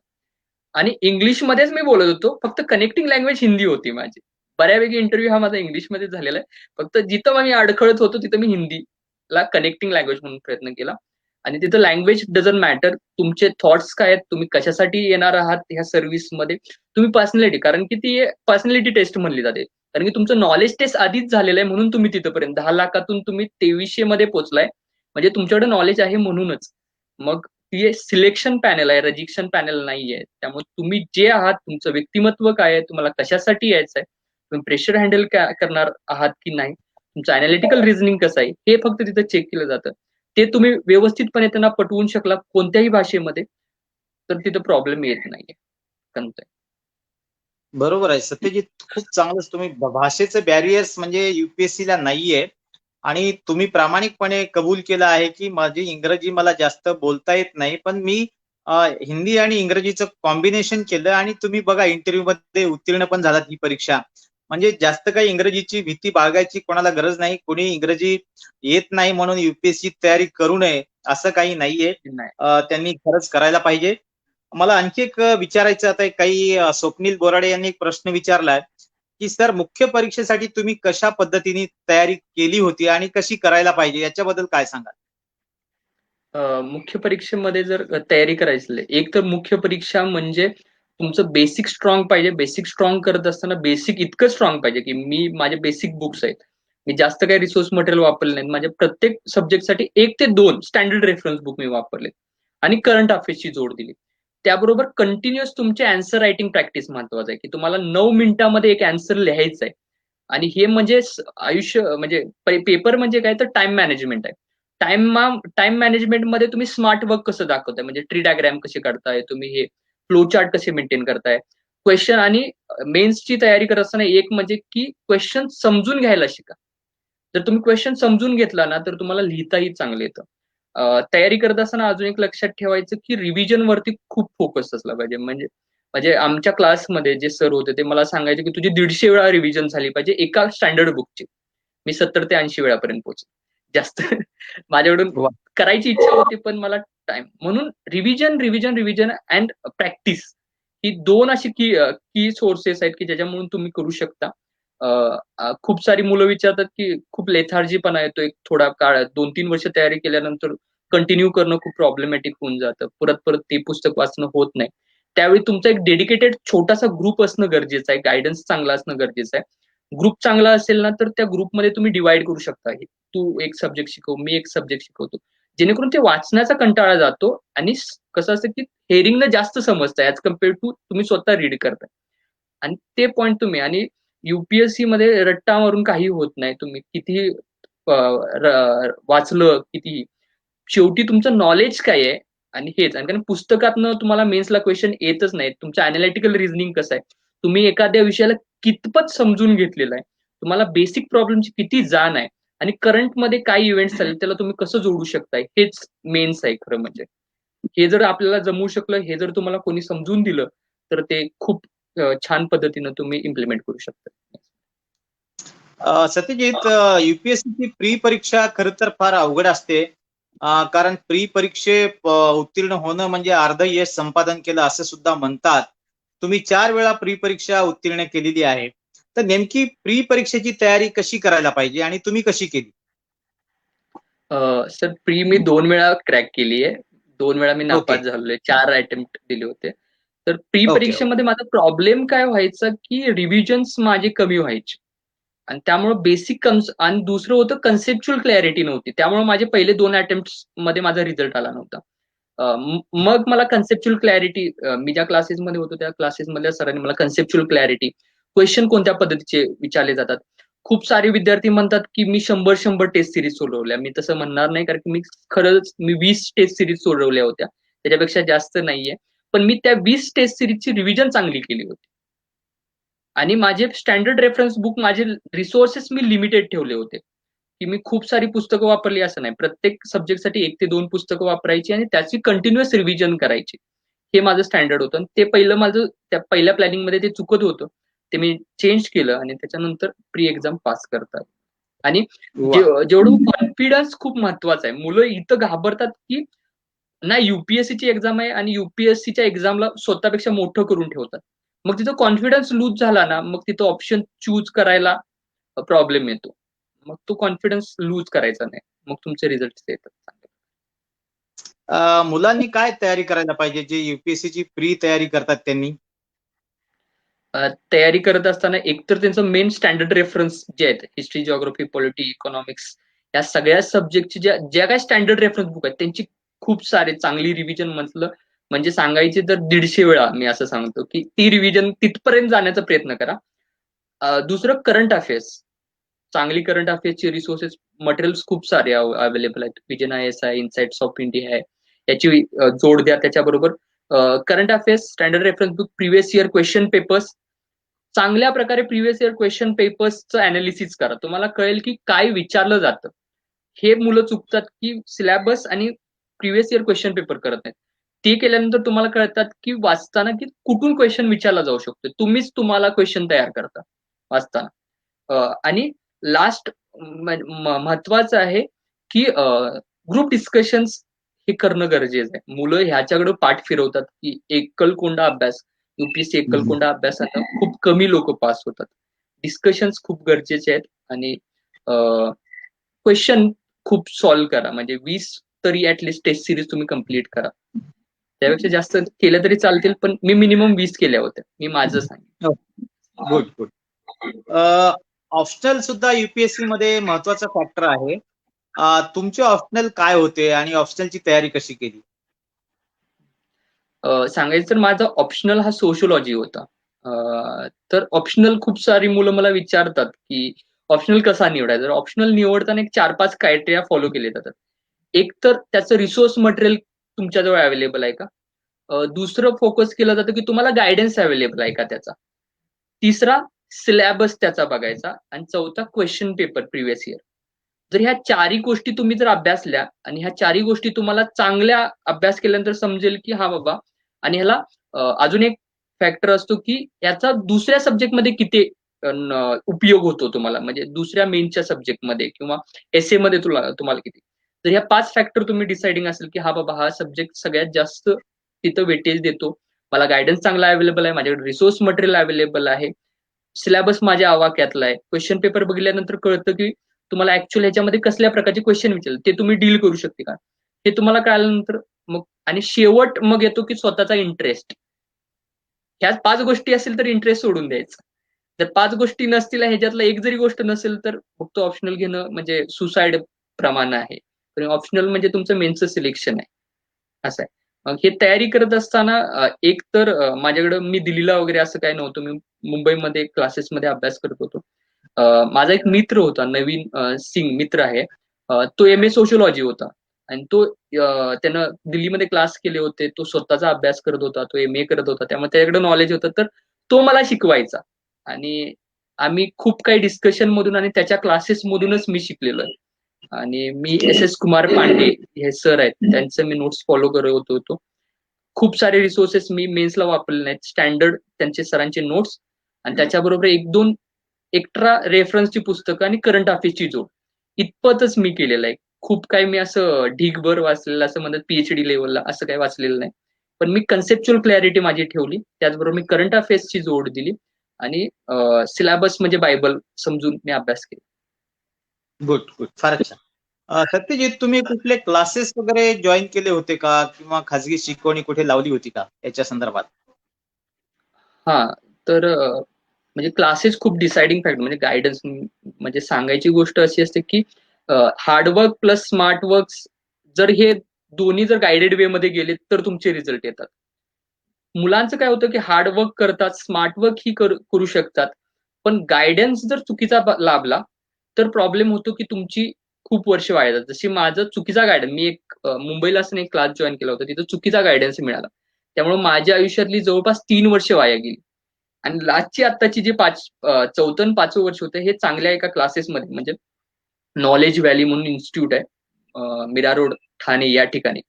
आणि इंग्लिशमध्येच मी बोलत होतो. फक्त कनेक्टिंग लँग्वेज हिंदी होती माझी. बऱ्यापैकी इंटरव्ह्यू हा माझा इंग्लिशमध्ये झालेला आहे. फक्त जिथं मी अडखळत होतो तिथं मी हिंदीला कनेक्टिंग लँग्वेज म्हणून प्रयत्न केला. आणि तिथं लँग्वेज डझंट मॅटर. तुमचे थॉट्स काय आहेत, तुम्ही कशासाठी येणार आहात ह्या सर्व्हिसमध्ये, तुम्ही पर्सनॅलिटी, कारण की ती पर्सनॅलिटी टेस्ट म्हणली जाते. कारण की तुमचं नॉलेज टेस्ट आधीच झालेलं आहे म्हणून तुम्ही तिथपर्यंत 10 लाखातून तुम्ही 2300 मध्ये पोहोचलाय. म्हणजे तुमच्याकडे नॉलेज आहे म्हणूनच. मग ती सिलेक्शन पॅनल आहे, रजिस्ट्रेशन पॅनल नाहीये. त्यामुळे तुम्ही जे आहात, तुमचं व्यक्तिमत्व काय आहे, तुम्हाला कशासाठी यायचं आहे, तुम्ही प्रेशर हँडल करणार आहात की नाही, तुमचं अनालिटिकल रिझनिंग कसं आहे, हे फक्त तिथं चेक केलं जातं. ते तुम्ही व्यवस्थितपणे त्यांना पटवून शकला कोणत्याही भाषेमध्ये, तर तिथं प्रॉब्लेम येत नाहीये. कळतंय? बरोबर आहे सत्यजित, खूप चांगलंच. तुम्ही भाषेचे बॅरियर्स म्हणजे युपीएससीला नाहीये आणि तुम्ही प्रामाणिकपणे कबूल केलं आहे की माझी इंग्रजी मला जास्त बोलता येत नाही, पण मी हिंदी आणि इंग्रजीचं कॉम्बिनेशन केलं आणि तुम्ही बघा इंटरव्ह्यू मध्ये उत्तीर्ण पण झालात ही परीक्षा. म्हणजे जास्त काही इंग्रजीची भीती बाळगायची कोणाला गरज नाही. कोणी इंग्रजी येत नाही म्हणून युपीएससी तयारी करू नये असं काही नाहीये. नाही. त्यांनी खरंच करायला पाहिजे. मला आणखी एक विचारायचं आता काही स्वप्नील बोराडे यांनी एक प्रश्न विचारलाय की सर, मुख्य परीक्षेसाठी तुम्ही कशा पद्धतीने तयारी केली होती आणि कशी करायला पाहिजे याच्याबद्दल काय सांगाल? मुख्य परीक्षेमध्ये जर तयारी करायची, एक तर मुख्य परीक्षा म्हणजे तुमचं बेसिक स्ट्रॉंग पाहिजे. बेसिक स्ट्रॉंग करत असताना बेसिक इतकं स्ट्रॉंग पाहिजे की मी माझे बेसिक बुक्स आहेत. मी जास्त काही रिसोर्स मटेरियल वापरले नाही. माझ्या प्रत्येक सब्जेक्टसाठी 1 ते 2 स्टँडर्ड रेफरन्स बुक मी वापरले आणि करंट अफेअर्सची जोड दिली. त्याबरोबर कंटिन्युअस तुमचे अँसर रायटिंग प्रॅक्टिस महत्वाचं आहे की तुम्हाला 9 मिनिटामध्ये एक अँसर लिहायचं आहे. आणि हे म्हणजे आयुष्य म्हणजे पेपर म्हणजे काय तर टाइम मॅनेजमेंट आहे. टाइम मॅनेजमेंटमध्ये तुम्ही स्मार्ट वर्क कसं दाखवताय, म्हणजे ट्री डायग्राम कसे काढताय, तुम्ही हे फ्लो चार्ट कसे मेंटेन करताय, क्वेश्चन आणि मेन्सची तयारी करत असताना एक म्हणजे की क्वेश्चन समजून घ्यायला शिका. जर तुम्ही क्वेश्चन समजून घेतला ना तर तुम्हाला लिहिताही चांगलं येतं. तयारी करत असताना अजून एक लक्षात ठेवायचं की रिव्हिजन वरती खूप फोकस असला पाहिजे. म्हणजे म्हणजे आमच्या क्लासमध्ये जे सर होते ते मला सांगायचे की तुझी 150 वेळा रिव्हिजन झाली पाहिजे एका स्टँडर्ड बुकची. मी 70 ते 80 वेळापर्यंत पोहोचलो. जास्त माझ्याकडून वा. करायची इच्छा होती पण मला टाइम, म्हणून revision revision revision and practice ही 2 अशी की सोर्सेस आहेत की ज्याच्यामुळे तुम्ही करू शकता. खूप सारी मुलं विचारतात की खूप लेथार्जीपणा येतो एक थोडा काळ, 2-3 वर्ष तयारी केल्यानंतर कंटिन्यू करणं खूप प्रॉब्लेमॅटिक होऊन जातं. परत-परत ते पुस्तक वाचणं होत नाही. त्यावेळी तुमचा एक डेडिकेटेड छोटासा ग्रुप असणं गरजेचं आहे. गाईडन्स चांगला असणं गरजेचं आहे. ग्रुप चांगला असेल ना, तर त्या ग्रुपमध्ये तुम्ही डिव्हाईड करू शकता. तू एक सब्जेक्ट शिकव, मी एक सब्जेक्ट शिकवतो. जेणेकरून ते वाचण्याचा कंटाळा जातो आणि कसं असतं की हेअरिंगनं जास्त समजतं ॲज कंपेअर टू तुम्ही स्वतः रीड करताय. आणि ते पॉइंट तुम्ही आणि युपीएससी मध्ये रट्टा मारून काही होत नाही. तुम्ही कितीही वाचलं कितीही, शेवटी तुमचं नॉलेज काय आहे आणि हेच. आणि कारण पुस्तकातनं तुम्हाला मेन्सला क्वेश्चन येतच नाहीत. तुमचं अॅनालिटिकल रिझनिंग कसं आहे? तुम्ही एखाद्या विषयाला कितपत समजून घेतलेलं आहे? तुम्हाला बेसिक प्रॉब्लेमची किती जाण आहे? आणि करंटमध्ये काय इव्हेंट्स चालले त्याला तुम्ही कसं जोडू शकताय? हेच मेन्स आहे खरं म्हणजे. हे जर आपल्याला जमू शकलं, हे जर तुम्हाला कोणी समजून दिलं, तर ते खूप छान पद्धतीनं तुम्ही इम्प्लिमेंट करू शकता. सत्यजित, युपीएससीची प्री परीक्षा खरं तर फार अवघड असते. कारण प्री उत्तीर्ण होणं म्हणजे अर्ध यश संपादन केलं असं सुद्धा म्हणतात. तुम्ही 4 वेळा प्री परीक्षा उत्तीर्ण केलेली आहे. तर नेमकी प्री परीक्षेची तयारी कशी करायला पाहिजे आणि तुम्ही कशी केली? सर प्री मी 2 वेळा क्रॅक केली आहे. 2 वेळा मी ओके. नापास झालोय. 4 अटेम्प्ट दिले होते. तर प्री ओके. परीक्षेमध्ये माझा प्रॉब्लेम काय व्हायचा, की रिव्हिजन्स माझे कमी व्हायचे. आणि त्यामुळे बेसिक आणि दुसरं होतं कन्सेप्च्युअल क्लॅरिटी नव्हती. त्यामुळे माझे पहिले 2 अटेम्प्ट्स मध्ये माझा रिझल्ट आला नव्हता. मग मला कन्सेप्च्युअल क्लॅरिटी, मी ज्या क्लासेसमध्ये होतो त्या क्लासेसमधल्या सरांनी मला कन्सेप्च्युअल क्लॅरिटी, क्वेश्चन कोणत्या पद्धतीचे विचारले जातात. खूप सारे विद्यार्थी म्हणतात, की मी 100 टेस्ट सीरीज सोडवल्या. मी तसं म्हणणार नाही, कारण की मी 20 टेस्ट सीरीज सोडवल्या होत्या. त्याच्यापेक्षा जास्त नाहीये. पण मी त्या 20 टेस्ट सीरीजची रिव्हिजन चांगली केली होती. आणि माझे स्टँडर्ड रेफरन्स बुक, माझे रिसोर्सेस मी लिमिटेड ठेवले होते. की मी खूप सारी पुस्तकं वापरली असं नाही. प्रत्येक सब्जेक्टसाठी 1 ते 2 पुस्तकं वापरायची आणि त्याची कंटिन्युअस रिव्हिजन करायची. हे माझं स्टँडर्ड होतं आणि ते पहिलं माझं त्या पहिल्या प्लॅनिंगमध्ये ते चुकत होतं. ते मी चेंज केलं आणि त्याच्यानंतर प्री एक्झाम पास करतात. आणि वा. जेवढं कॉन्फिडन्स खूप महत्वाचा आहे. मुलं इथं घाबरतात की ना ची एक्झाम आहे आणि युपीएससीच्या एक्झामला स्वतःपेक्षा मोठं करून ठेवतात. मग तिथं कॉन्फिडन्स लूज झाला ना, मग तिथं ऑप्शन चूज करायला प्रॉब्लेम येतो. मग तो कॉन्फिडन्स लूज करायचा नाही. मग तुमचे रिझल्ट येतात चांगले. मुलांनी काय तयारी करायला पाहिजे जे युपीएससीची प्री तयारी करतात त्यांनी? तयारी करत असताना एकतर त्यांचं मेन स्टँडर्ड रेफरन्स जे आहेत हिस्ट्री, जिओग्राफी, पॉलिटी, इकॉनॉमिक्स या सगळ्या सब्जेक्टची ज्या ज्या काही स्टँडर्ड रेफरन्स बुक आहेत त्यांची खूप सारे चांगली रिव्हिजन म्हटलं म्हणजे सांगायची तर 150 वेळा मी असं सांगतो की ती रिव्हिजन तिथपर्यंत जाण्याचा प्रयत्न करा. दुसरं करंट अफेअर्स. चांगली करंट अफेअर्सची रिसोर्सेस मटेरियल्स खूप सारे अवेलेबल आहेत. विजन आयएस आहे, इनसाइट्स ऑफ इंडिया आहे. याची जोड द्या त्याच्याबरोबर current affairs, standard reference book, previous year question papers. चांगल्या प्रकारे प्रिव्हियस इयर क्वेश्चन पेपर्सचं अनालिसिस करा. तुम्हाला कळेल की काय विचारलं जातं. हे मुलं चुकतात की सिलेबस आणि प्रिव्हियस इयर क्वेश्चन पेपर करत नाहीत. ते केल्यानंतर तुम्हाला कळतात की वाचताना की कुठून क्वेश्चन विचारला जाऊ शकतो. तुम्हीच तुम्हाला क्वेश्चन तयार करता वाचताना. आणि लास्ट महत्वाचं आहे की ग्रुप डिस्कशन्स हे करणं गरजेचं आहे. मुलं ह्याच्याकडे पाठ फिरवतात की एकलकोंडा अभ्यास, युपीएससी एकलकोंडा अभ्यासानं खूप कमी लोक पास होतात. डिस्कशन्स खूप गरजेचे आहेत आणि क्वेश्चन खूप सॉल्व्ह करा. म्हणजे 20 तरी ऍटलिस्ट टेस्ट सिरीज तुम्ही कम्प्लीट करा. त्यापेक्षा जास्त केलं तरी चालतील, पण मी मिनिमम 20 केल्या होत्या. मी माझं सांगेन. Good good. ऑप्शनल सुद्धा युपीएससी मध्ये महत्वाचा फॅक्टर आहे. तुमचे ऑप्शनल काय होते आणि ऑप्शनलची तयारी कशी केली? सांगायचं तर माझा ऑप्शनल हा सोशिओलॉजी होता. तर ऑप्शनल खूप सारी मुलं मला विचारतात की ऑप्शनल कसा निवडायचा. ऑप्शनल निवडताना एक 4-5 क्रायटेरिया फॉलो केले जातात. एक तर त्याचं रिसोर्स मटेरियल तुमच्याजवळ अवेलेबल आहे का? दुसरं फोकस केलं जातं की तुम्हाला गायडन्स अवेलेबल आहे का त्याचा? तिसरा सिलेबस त्याचा बघायचा आणि चौथा क्वेश्चन पेपर प्रिव्हियस इयर. जर ह्या चारही गोष्टी तुम्ही जर अभ्यासल्या आणि ह्या चारही गोष्टी तुम्हाला चांगल्या अभ्यास केल्यानंतर समजेल की हा बाबा आणि ह्याला अजून एक फॅक्टर असतो की याचा दुसऱ्या सब्जेक्टमध्ये किती उपयोग होतो तुम्हाला म्हणजे दुसऱ्या मेनच्या सब्जेक्टमध्ये किंवा एसए मध्ये तुम्हाला किती. तर ह्या 5 फॅक्टर तुम्ही डिसाइडिंग असेल की हा बाबा हा सब्जेक्ट सगळ्यात जास्त तिथं वेटेज देतो. मला गायडन्स चांगला अवेलेबल आहे, माझ्याकडे रिसोर्स मटेरियल अवेलेबल आहे, सिलेबस माझ्या आवाक्यातला आहे. क्वेश्चन पेपर बघितल्यानंतर कळतं की तुम्हाला ऍक्च्युअल ह्याच्यामध्ये कसल्या प्रकारचे क्वेश्चन विचारले ते तुम्ही डील करू शकते का हे तुम्हाला कळाल्यानंतर मग आणि शेवट मग येतो की स्वतःचा इंटरेस्ट. ह्याच 5 गोष्टी असतील तर इंटरेस्ट सोडून द्यायचा. जर 5 गोष्टी नसतील ह्याच्यातला एक जरी गोष्ट नसेल तर फक्त ऑप्शनल घेणं म्हणजे सुसाईड प्रमाण आहे. ऑप्शनल म्हणजे तुमचं मेनचं सिलेक्शन आहे. असं आहे. मग हे तयारी करत असताना एक तर माझ्याकडं मी दिल्लीला वगैरे असं काही नव्हतं. मी मुंबईमध्ये क्लासेसमध्ये अभ्यास करत होतो. माझा एक मित्र होता नवीन सिंग मित्र आहे. तो एम ए सोशिओलॉजी होता आणि तो त्यानं दिल्लीमध्ये क्लास केले होते. तो स्वतःचा अभ्यास करत होता. तो एम ए करत होता. त्यामुळे त्याच्याकडे नॉलेज होतं. तर तो मला शिकवायचा आणि आम्ही खूप काही डिस्कशन मधून आणि त्याच्या क्लासेस मधूनच मी शिकलेलो आहे. आणि मी एस एस कुमार पांडे हे सर आहेत त्यांचं मी नोट्स फॉलो करत होतो. खूप सारे रिसोर्सेस मी मेन्सला वापरले नाहीत. स्टँडर्ड त्यांचे सरांचे नोट्स आणि त्याच्याबरोबर 1-2 एक्स्ट्रा रेफरन्सची पुस्तकं आणि करंट अफेअर्सची जोड. इतपतच मी केलेलं आहे. खूप काही मी असं ढीगभर वाचलेलं असं म्हणतात पीएचडी लेवलला असं काही वाचलेलं नाही. पण मी कन्सेप्च्युअल क्लॅरिटी माझी ठेवली. त्याचबरोबर मी करंट अफेअर्सची जोड दिली आणि सिलेबस म्हणजे बायबल समजून मी अभ्यास केला. Good good. फारच छान. सत्यजित, तुम्ही कुठले क्लासेस वगैरे जॉईन केले होते का किंवा खाजगी शिकवणी कुठे लावली होती का याच्या संदर्भात? हा तर म्हणजे क्लासेस खूप डिसाइडिंग फॅक्टर म्हणजे गायडन्स म्हणजे सांगायची गोष्ट अशी असते की हार्डवर्क प्लस स्मार्ट वर्क जर हे दोन्ही जर गायडेड वे मध्ये गेले तर तुमचे रिझल्ट येतात. मुलांचं काय होतं की हार्डवर्क करतात, स्मार्ट वर्क ही करू शकतात, पण गायडन्स जर चुकीचा लाभला तर प्रॉब्लेम होतो की तुमची खूप वर्ष वाया जातात. जशी माझं चुकीचा गायडन्स मी एक मुंबईला असं एक क्लास जॉईन केला होता तिथं चुकीचा गायडन्स मिळाला. त्यामुळे माझ्या आयुष्यातली जवळपास 3 वर्ष वाया गेली. आणि लास्टची आत्ताची जे 4थं आणि 5वं वर्ष होतं हे चांगल्या एका क्लासेसमध्ये म्हणजे नॉलेज व्हॅली म्हणून इन्स्टिट्यूट आहे, मीरा रोड ठाणे या ठिकाणी.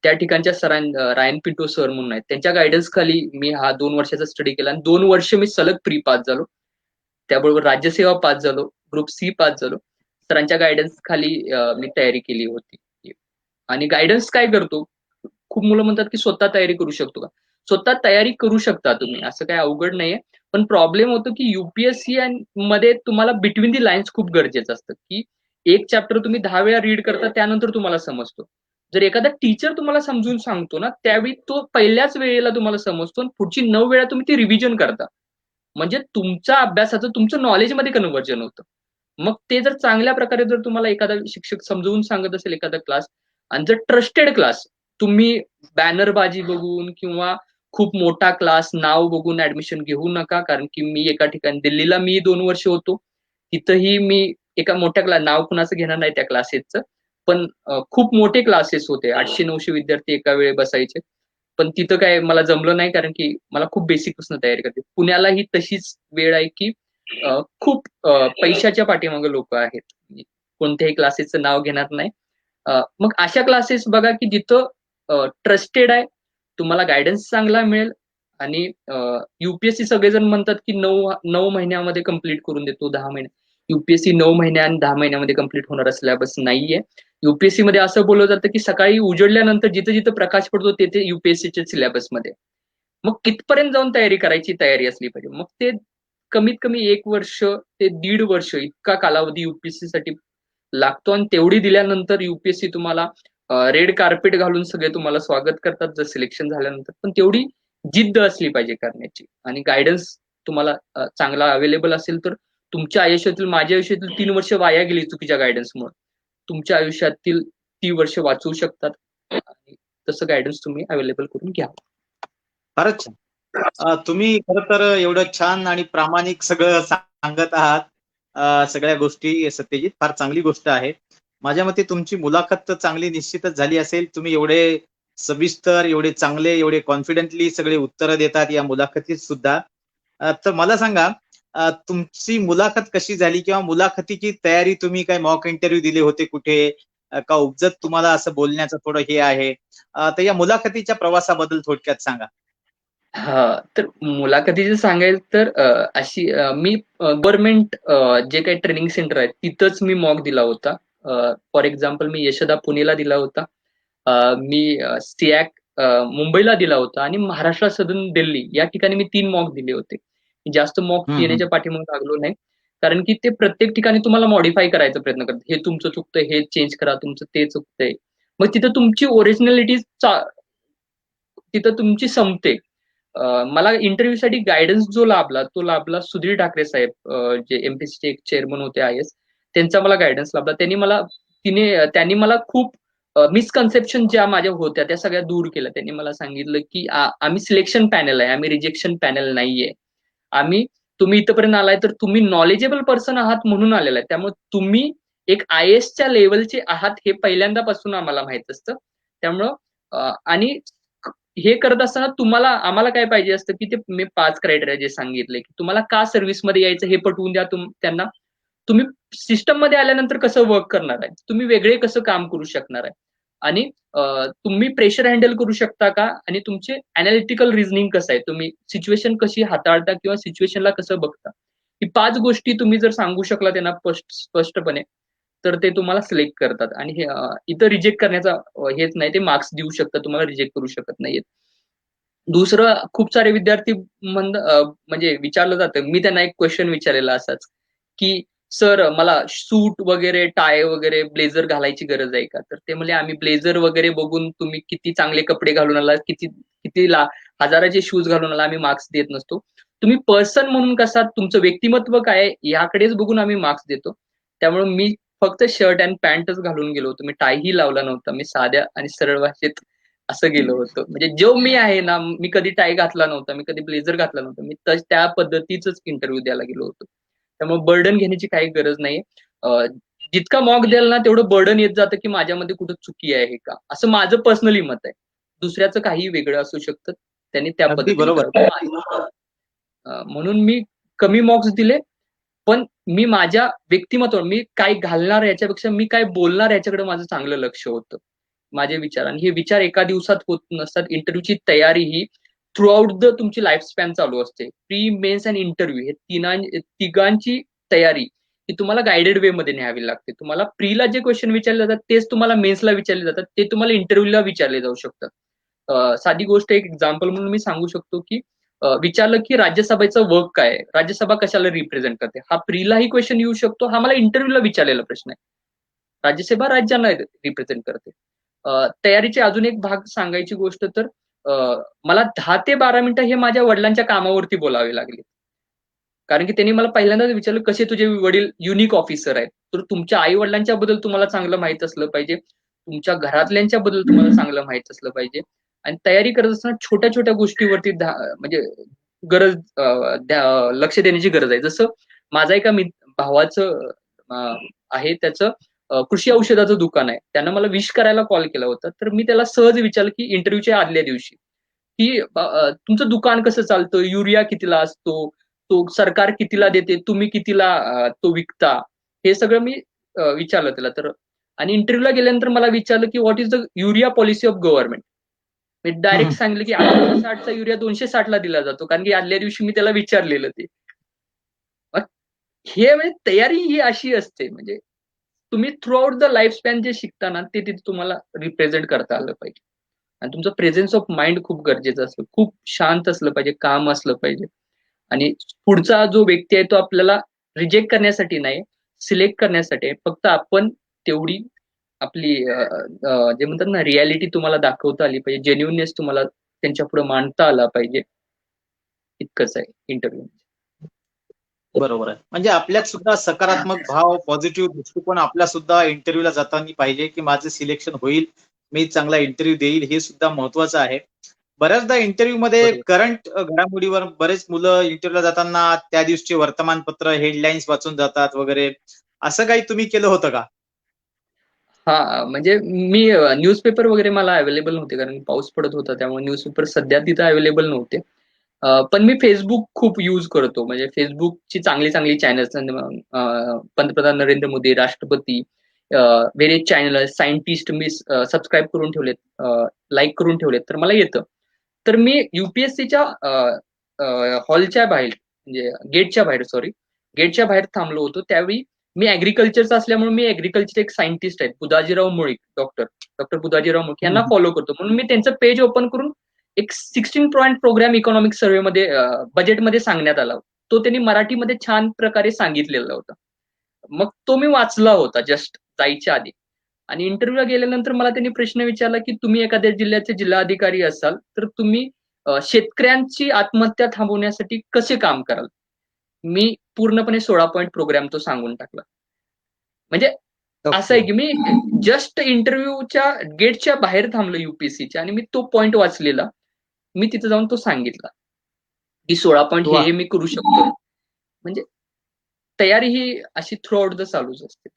त्या ठिकाणच्या रायन पिंटो सर म्हणून आहेत, त्यांच्या गायडन्स खाली मी हा 2 वर्षाचा स्टडी केला आणि 2 वर्ष मी सलग प्री पास झालो. त्याबरोबर राज्यसेवा पास झालो, ग्रुप सी पास झालो. सरांच्या गायडन्स खाली मी तयारी केली होती. आणि गायडन्स काय करतो, खूप मुलं म्हणतात की स्वतः तयारी करू शकतो का? स्वतः तयारी करू शकता तुम्ही, असं काही अवघड नाहीये. पण प्रॉब्लेम होतो की युपीएससी मध्ये तुम्हाला बिटवीन दी लाईन्स खूप गरजेचं असतं, की एक चॅप्टर तुम्ही 10 वेळा रीड करता त्यानंतर तुम्हाला समजतो. जर एखादा टीचर तुम्हाला समजून सांगतो ना, त्यावेळी तो पहिल्याच वेळेला तुम्हाला समजतो आणि पुढची 9 वेळा तुम्ही ती रिव्हिजन करता. म्हणजे तुमच्या अभ्यासाचं तुमचं नॉलेजमध्ये कन्व्हर्जन होतं. मग ते जर चांगल्या प्रकारे जर तुम्हाला एखादा शिक्षक समजावून सांगत असेल एखादा क्लास, आणि जर ट्रस्टेड क्लास, तुम्ही बॅनरबाजी बघून किंवा खूप मोठा क्लास नाव बघून ऍडमिशन घेऊ नका. कारण की मी एका ठिकाणी दिल्लीला मी 2 वर्ष होतो. तिथंही मी एका मोठ्या क्लास, नाव कुणाचं घेणार नाही त्या क्लासेसचं, पण खूप मोठे क्लासेस होते. 800-900 विद्यार्थी एका वेळी बसायचे. पण तिथं काय मला जमलं नाही, कारण की मला खूप बेसिकपासून तयारी करते. पुण्यालाही तशीच वेळ आहे की खूप पैशाच्या पाठीमागे लोक आहेत. कोणत्याही क्लासेसचं नाव घेणार नाही. मग अशा क्लासेस बघा की जिथं ट्रस्टेड आहे, तुम्हाला गायडन्स चांगला मिळेल. आणि युपीएससी सगळेजण म्हणतात की 9 महिन्यामध्ये कंप्लीट करून देतो, 10 महिने. युपीएससी 9 महिन्या आणि 10 महिन्यामध्ये कंप्लीट होणारा सिलेबस नाहीये. युपीएससी मध्ये असं बोललं जातं की सकाळी उजडल्यानंतर जिथं जिथं प्रकाश पडतो तिथे युपीएससीच्या सिलेबसमध्ये. मग कितपर्यंत जाऊन तयारी करायची तयारी असली पाहिजे. मग ते कमीत कमी 1 वर्ष ते 1.5 वर्ष इतका कालावधी युपीएससी साठी लागतो. आणि तेवढी दिल्यानंतर युपीएससी तुम्हाला रेड कार्पेट घालून सगळे तुम्हाला स्वागत करतात जर सिलेक्शन झाल्यानंतर. पण तेवढी जिद्द असली पाहिजे करण्याची. आणि गायडन्स तुम्हाला चांगला अवेलेबल असेल तर तुमच्या आयुष्यातील, माझ्या आयुष्यातील 3 वर्ष वाया गेली चुकीच्या गायडन्समुळे, तुमच्या आयुष्यातील 3 वर्ष वाचवू शकतात. आणि तसं गायडन्स तुम्ही अवेलेबल करून घ्या. फारच छान. तुम्ही खरं तर एवढं छान आणि प्रामाणिक सगळं सांगत आहात. सगळ्या गोष्टी सत्यजित, फार चांगली गोष्ट आहे. माझ्या मते तुमची मुलाखत तर चांगली निश्चितच झाली असेल. तुम्ही एवढे सविस्तर, एवढे चांगले, एवढे कॉन्फिडेंटली सगळे उत्तरं देतात या मुलाखतीत सुद्धा. तर मला सांगा, तुमची मुलाखत कशी झाली किंवा मुलाखतीची तयारी तुम्ही काय मॉक इंटरव्ह्यू दिले होते कुठे, का उपजत तुम्हाला असं बोलण्याचं थोडं हे आहे? तर या मुलाखतीच्या प्रवासाबद्दल थोडक्यात सांगा. हां, तर मुलाखतीचं सांगायचं तर अशी मी गव्हर्नमेंट जे काही ट्रेनिंग सेंटर आहेत तिथंच मी मॉक दिला होता. फॉर एक्झाम्पल मी यशदा पुणेला दिला होता. मी सिॲक मुंबईला दिला होता आणि महाराष्ट्र सदर्न दिल्ली या ठिकाणी मी 3 मॉक दिले होते. जास्त मॉक हं, हं. देण्याच्या पाठीमागे लागलो नाही. कारण की ते प्रत्येक ठिकाणी तुम्हाला मॉडिफाय करायचा प्रयत्न करतात. हे तुमचं चुकतंय, हे चेंज करा, तुमचं ते चुकतंय. मग तिथं तुमची ओरिजिनॅलिटी तिथं तुमची संपते. मला इंटरव्ह्यूसाठी गाईडन्स जो लाभला, तो लाभला सुधीर ठाकरे साहेब, जे एमपीएससीचे एक चेअरमन होते आय-एस. त्यांचा मला गाईडन्स लाभला. त्यांनी मला खूप मिसकन्सेप्शन ज्या माझ्या होत्या त्या सगळ्या दूर केल्या. त्यांनी मला सांगितलं की आम्ही सिलेक्शन पॅनल आहे, आम्ही रिजेक्शन पॅनल नाहीये. आम्ही तुम्ही इथपर्यंत आलाय तर तुम्ही नॉलेजेबल पर्सन आहात म्हणून आलेला आहे. त्यामुळे तुम्ही एक आय-एसच्या लेव्हलचे आहात हे पहिल्यांदापासून आम्हाला माहित असतं. त्यामुळं आणि हे करत असताना आम्हाला काय पाहिजे असतं की ते मी 5 क्रायटेरिया जे सांगितले, की तुम्हाला का सर्व्हिसमध्ये यायचं हे पटवून द्या त्यांना. तुम्ही सिस्टममध्ये आल्यानंतर कसं वर्क करणार आहे, तुम्ही वेगळे कसं काम करू शकणार आहे, आणि तुम्ही प्रेशर हँडल करू शकता का, आणि तुमचे अनालिटिकल रिझनिंग कसं आहे, तुम्ही सिच्युएशन कशी हाताळता किंवा सिच्युएशनला कसं बघता. ही 5 गोष्टी तुम्ही जर सांगू शकला त्यांना स्पष्टपणे, तर ते तुम्हाला सिलेक्ट करतात. आणि इथं रिजेक्ट करण्याचा हेच नाही, ते मार्क्स देऊ शकतात, तुम्हाला रिजेक्ट करू शकत नाहीत. दुसरं, खूप सारे विद्यार्थी म्हणजे विचारलं जातं, मी त्यांना एक क्वेश्चन विचारलेला असाच, की "सर, मला सूट वगैरे, टाय वगैरे, ब्लेझर घालायची गरज आहे का?" तर ते म्हणले, "आम्ही ब्लेझर वगैरे बघून तुम्ही किती चांगले कपडे घालून आलात, किती किती हजाराचे शूज घालून आला, आम्ही मार्क्स देत नसतो. तुम्ही पर्सन म्हणून कसा, तुमचं व्यक्तिमत्व काय आहे, याकडेच बघून आम्ही मार्क्स देतो." त्यामुळे मी फक्त शर्ट आणि पॅन्टच घालून गेलो होतो. मी टायही लावला नव्हता. मी साध्या आणि सरळ भाषेत असं गेलो होतो. म्हणजे जो मी आहे ना, मी कधी टाय घातला नव्हता, मी कधी ब्लेझर घातला नव्हता. मी त्या पद्धतीचंच इंटरव्ह्यू द्यायला गेलो होतो. त्यामुळे बर्डन घेण्याची काही गरज नाहीये. जितका मॉक द्याल ना, तेवढं बर्डन येत जातं, की माझ्यामध्ये कुठं चुकी आहे का? असं माझं पर्सनली मत आहे. दुसऱ्याचं काहीही वेगळं असू शकतं. त्यांनी त्या अगदी पद्धतीने बरोबर. करावं. म्हणून मी कमी मार्क्स दिले. पण मी माझ्या व्यक्तिमत्व मी काय घालणार याच्यापेक्षा मी काय बोलणार याच्याकडे माझं चांगलं लक्ष होतं. माझे विचार आणि हे विचार एका दिवसात होत नसतात. इंटरव्ह्यूची तयारी ही थ्रू आउट द तुमची लाईफ स्पॅन चालू असते. प्री, मेन्स आणि इंटरव्ह्यू हे तिघांची तयारी ही तुम्हाला गायडेड वे मध्ये न्यावी लागते. तुम्हाला प्रीला जे क्वेश्चन विचारले जातात तेच तुम्हाला मेन्सला विचारले जातात, ते तुम्हाला इंटरव्ह्यूला विचारले जाऊ शकतात. साधी गोष्ट एक एक्झाम्पल म्हणून मी सांगू शकतो की विचारलं की राज्यसभेचं वर्क काय आहे, राज्यसभा कशाला रिप्रेझेंट करते, हा प्रीलाही क्वेश्चन येऊ शकतो, हा मला इंटरव्ह्यूला विचारलेला प्रश्न आहे. राज्यसभा राज्यांना रिप्रेझेंट करते. तयारीचे अजून एक भाग सांगायची गोष्ट तर मला 10 ते 12 मिनिटं हे माझ्या वडिलांच्या कामावरती बोलावे लागले. कारण की त्यांनी मला पहिल्यांदाच विचारलं, कसे तुझे वडील युनिक ऑफिसर आहेत. तर तुमच्या आई वडिलांच्या बद्दल तुम्हाला चांगलं माहित असलं पाहिजे. तुमच्या घरातल्यांच्या बद्दल तुम्हाला चांगलं माहित असलं पाहिजे. आणि तयारी करत असताना छोट्या छोट्या गोष्टीवरती म्हणजे गरज लक्ष देण्याची गरज आहे. जसं माझा एका भावाचं आहे, त्याचं कृषी औषधाचं दुकान आहे. त्यानं मला विश करायला कॉल केला होता. तर मी त्याला सहज विचारलं की इंटरव्ह्यूच्या आदल्या दिवशी, की तुमचं दुकान कसं चालतं? युरिया कितीला असतो? तो सरकार कितीला देते? तुम्ही कितीला तो विकता? हे सगळं मी विचारलं त्याला. तर आणि इंटरव्ह्यूला गेल्यानंतर मला विचारलं की what is the urea policy of government? Me direct सांगितलं की 860चा युरिया 260ला दिला जातो. कारण की आदल्या दिवशी मी त्याला विचारलेलं ते. मग हे म्हणजे तयारी ही अशी असते, म्हणजे तुम्ही through out the life span जे शिकता ना, ते तिथे तुम्हाला रिप्रेझेंट करता आलं पाहिजे. आणि तुमचं प्रेझेन्स ऑफ माइंड खूप गरजेचं असतं. खूप शांत असलं पाहिजे, काम असलं पाहिजे. आणि पुढचा जो व्यक्ती आहे तो आपल्याला रिजेक्ट करण्यासाठी नाही, सिलेक्ट करण्यासाठी आहे. फक्त आपण तेवढी आपली जे म्हणतात ना, रियालिटी तुम्हाला दाखवता आली पाहिजे, जेन्युइननेस तुम्हाला त्यांच्या पुढे मांडता आला पाहिजे. इतकंच आहे इंटरव्ह्यू. बरोबर आहे. म्हणजे आपल्यात सुद्धा सकारात्मक भाव, पॉझिटिव्ह दृष्टिकोन आपला सुद्धा इंटरव्ह्यूला जाताना पाहिजे, की माझं सिलेक्शन होईल, मी चांगला इंटरव्ह्यू देईल, हे सुद्धा महत्वाचं आहे. बऱ्याचदा इंटरव्ह्यू मध्ये बरोबर. करंट घडामोडीवर बरेच मुलं इंटरव्ह्यूला जाताना त्या दिवशी वर्तमानपत्र हेडलाईन्स वाचून जातात वगैरे. असं काही तुम्ही केलं होतं का? हा, म्हणजे मी न्यूजपेपर वगैरे मला अवेलेबल नव्हते, कारण पाऊस पडत होता, त्यामुळे न्यूजपेपर सध्या तिथं अवेलेबल नव्हते. पण मी फेसबुक खूप युज करतो. म्हणजे फेसबुकची चांगली चांगली चॅनल्स, पंतप्रधान नरेंद्र मोदी, राष्ट्रपती, व्हेरियस चॅनल, सायंटिस्ट मी सबस्क्राईब करून ठेवलेत, लाईक करून ठेवलेत, तर मला येतं. तर मी युपीएससीच्या हॉलच्या बाहेर, म्हणजे गेटच्या बाहेर, सॉरी, गेटच्या बाहेर थांबलो होतो. त्यावेळी मी ऍग्रिकल्चरचा असल्यामुळे मी ऍग्रिकल्चर एक सायंटिस्ट आहेत, बुधाजीराव मुळीक, डॉक्टर डॉक्टर बुधाजीराव मुळीक यांना फॉलो करतो. म्हणून मी त्यांचं पेज ओपन करून एक 16 पॉईंट प्रोग्राम इकॉनॉमिक सर्व्हे मध्ये बजेटमध्ये सांगण्यात आला. तो त्यांनी मराठीमध्ये छान प्रकारे सांगितलेला होता. मग तो मी वाचला होता जस्ट जायच्या आधी. आणि इंटरव्ह्यूला गेल्यानंतर मला त्यांनी प्रश्न विचारला की तुम्ही एखाद्या जिल्ह्याचे जिल्हाधिकारी असाल तर तुम्ही शेतकऱ्यांची आत्महत्या थांबवण्यासाठी कसे काम कराल? मी पूर्णपणे 16 पॉईंट प्रोग्राम तो सांगून टाकला. म्हणजे असं आहे ओके. की मी जस्ट इंटरव्ह्यूच्या गेटच्या बाहेर थांबलो युपीएससीच्या, आणि मी तो पॉईंट वाचलेला. मी तिथे जाऊन तो सांगितला की 16 पॉईंट हे वा. हे मी करू शकतो. म्हणजे तयारी ही अशी थ्रू आउट द चालूच असते.